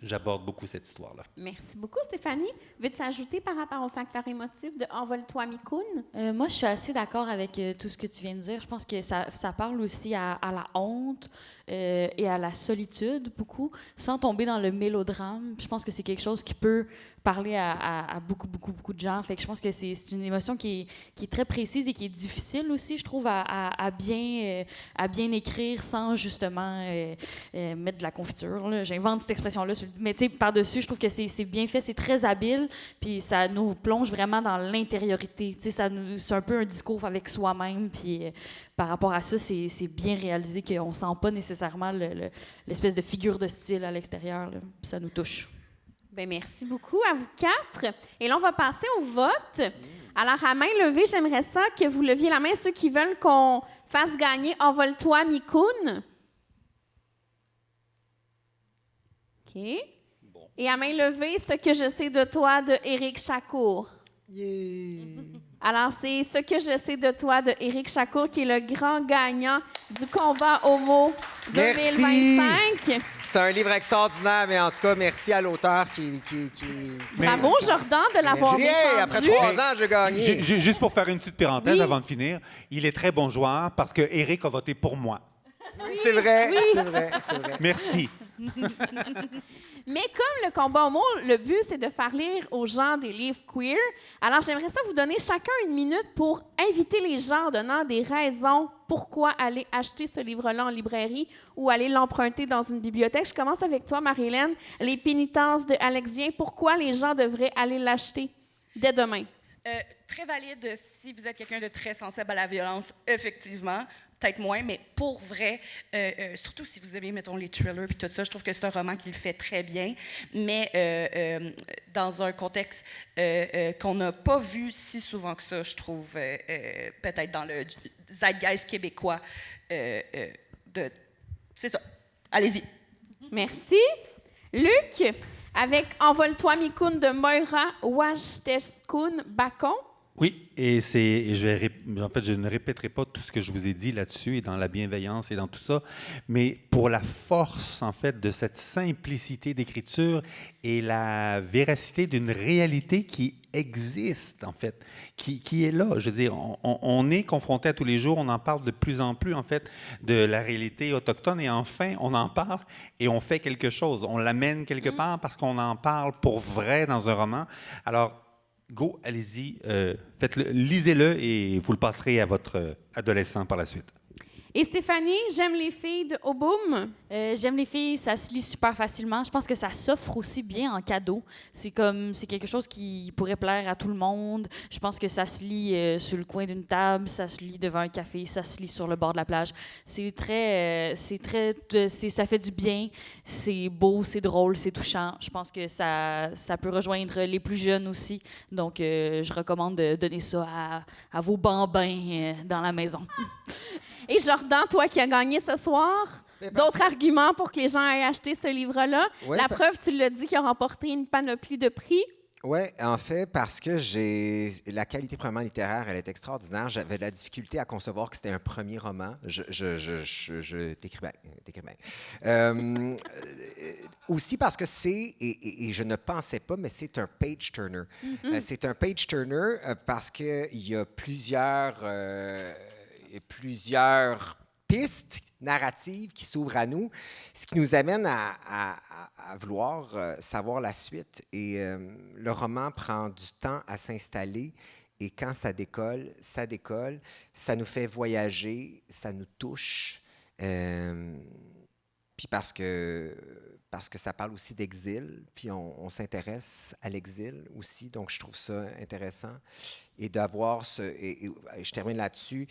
j'aborde beaucoup cette histoire-là. Merci beaucoup, Stéphanie. Veux-tu ajouter par rapport au facteur émotif de Envole-toi, Mikoun? Moi, je suis assez d'accord avec tout ce que tu viens de dire. Je pense que ça parle aussi à la honte et à la solitude, beaucoup, sans tomber dans le mélodrame. Je pense que c'est quelque chose qui peut parler à beaucoup de gens. Fait que je pense que c'est une émotion qui est très précise et qui est difficile aussi, je trouve, à bien écrire sans justement mettre de la confiture. Là. J'invente cette expression-là. Mais tu sais, par-dessus, je trouve que c'est bien fait, c'est très habile, puis ça nous plonge vraiment dans l'intériorité. Tu sais, c'est un peu un discours avec soi-même, puis par rapport à ça, c'est bien réalisé qu'on ne sent pas nécessairement l'espèce de figure de style à l'extérieur. Là. Ça nous touche. Bien, merci beaucoup à vous quatre. Et là, on va passer au vote. Alors, à main levée, j'aimerais ça que vous leviez la main, ceux qui veulent qu'on fasse gagner Envole-toi, Mikoun. OK. Bon. Et à main levée, Ce que je sais de toi de Éric Chacour. Yeah. Alors, c'est Ce que je sais de toi de Éric Chacour qui est le grand gagnant du combat homo 2025. Merci. C'est un livre extraordinaire, mais en tout cas, merci à l'auteur qui... Bravo, Jordan, de l'avoir Merci. défendu. Hey, après 3 ans, j'ai gagné. Juste pour faire une petite parenthèse Oui. avant de finir, il est très bon joueur parce que Eric a voté pour moi. C'est vrai, c'est vrai, c'est vrai. Merci. Mais comme le combat homo, le but, c'est de faire lire aux gens des livres queer. Alors, j'aimerais ça vous donner chacun une minute pour inviter les gens en donnant des raisons pourquoi aller acheter ce livre-là en librairie ou aller l'emprunter dans une bibliothèque. Je commence avec toi, Marie-Hélène. Les pénitences de Alex Vien. Pourquoi les gens devraient aller l'acheter dès demain? Très valide si vous êtes quelqu'un de très sensible à la violence, effectivement. Peut-être moins, mais pour vrai, surtout si vous aimez, mettons, les thrillers et tout ça, je trouve que c'est un roman qui le fait très bien, mais dans un contexte qu'on n'a pas vu si souvent que ça, je trouve, peut-être dans le zeitgeist québécois. C'est ça. Allez-y. Merci. Luc, avec Envole-toi, Mikoun de Moira Wachteskun Bacon. Oui, et en fait, je ne répéterai pas tout ce que je vous ai dit là-dessus et dans la bienveillance et dans tout ça, mais pour la force, en fait, de cette simplicité d'écriture et la véracité d'une réalité qui existe, en fait, qui est là. Je veux dire, on est confronté à tous les jours, on en parle de plus en plus, en fait, de la réalité autochtone, et enfin, on en parle et on fait quelque chose. On l'amène quelque part parce qu'on en parle pour vrai dans un roman. Alors, go, allez-y, faites-le, lisez-le et vous le passerez à votre adolescent par la suite. Et Stéphanie, J'aime les filles de Oboum. J'aime les filles, ça se lit super facilement. Je pense que ça s'offre aussi bien en cadeau. C'est quelque chose qui pourrait plaire à tout le monde. Je pense que ça se lit sur le coin d'une table, ça se lit devant un café, ça se lit sur le bord de la plage. Ça fait du bien, c'est beau, c'est drôle, c'est touchant. Je pense que ça peut rejoindre les plus jeunes aussi. Donc, je recommande de donner ça à vos bambins dans la maison. Et Jordan, toi qui as gagné ce soir, d'autres arguments pour que les gens aient acheté ce livre-là. Ouais, La preuve, tu l'as dit, qu'il a remporté une panoplie de prix. Oui, en fait, parce que la qualité premièrement littéraire, elle est extraordinaire. J'avais de la difficulté à concevoir que c'était un premier roman. T'écris bien. Aussi parce que et je ne pensais pas, mais c'est un page-turner. C'est un page-turner parce qu'il y a plusieurs pistes narratives qui s'ouvrent à nous, ce qui nous amène à vouloir savoir la suite. Et le roman prend du temps à s'installer, et quand ça décolle, ça nous fait voyager, ça nous touche. Puis parce que ça parle aussi d'exil, puis on s'intéresse à l'exil aussi, donc je trouve ça intéressant. Et d'avoir et je termine là-dessus,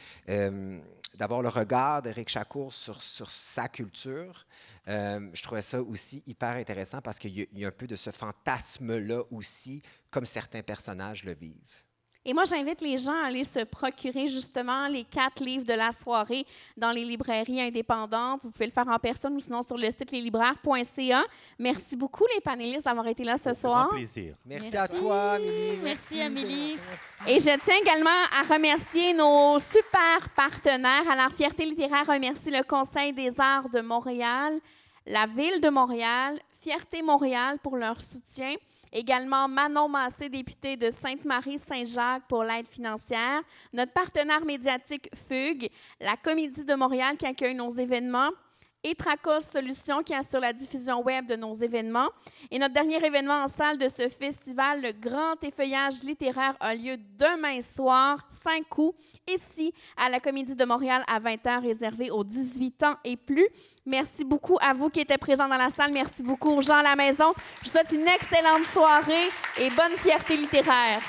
d'avoir le regard d'Éric Chacour sur sa culture, je trouvais ça aussi hyper intéressant parce qu'il y a un peu de ce fantasme-là aussi, comme certains personnages le vivent. Et moi, j'invite les gens à aller se procurer justement les 4 livres de la soirée dans les librairies indépendantes. Vous pouvez le faire en personne ou sinon sur le site leslibraires.ca. Merci beaucoup, les panélistes, d'avoir été là ce soir. Grand plaisir. Merci à toi, Amélie. Merci, Amélie. Et je tiens également à remercier nos super partenaires. Alors, Fierté littéraire remercie le Conseil des arts de Montréal, la Ville de Montréal, Fierté Montréal pour leur soutien. Également, Manon Massé, députée de Sainte-Marie-Saint-Jacques pour l'aide financière. Notre partenaire médiatique Fugue, la Comédie de Montréal qui accueille nos événements. Et Tracos Solutions qui assure la diffusion web de nos événements. Et notre dernier événement en salle de ce festival, le Grand Effeuillage littéraire, a lieu demain soir, 5 août, ici, à la Comédie de Montréal, à 20h, réservé aux 18 ans et plus. Merci beaucoup à vous qui étiez présents dans la salle. Merci beaucoup aux gens à la maison. Je vous souhaite une excellente soirée et bonne fierté littéraire.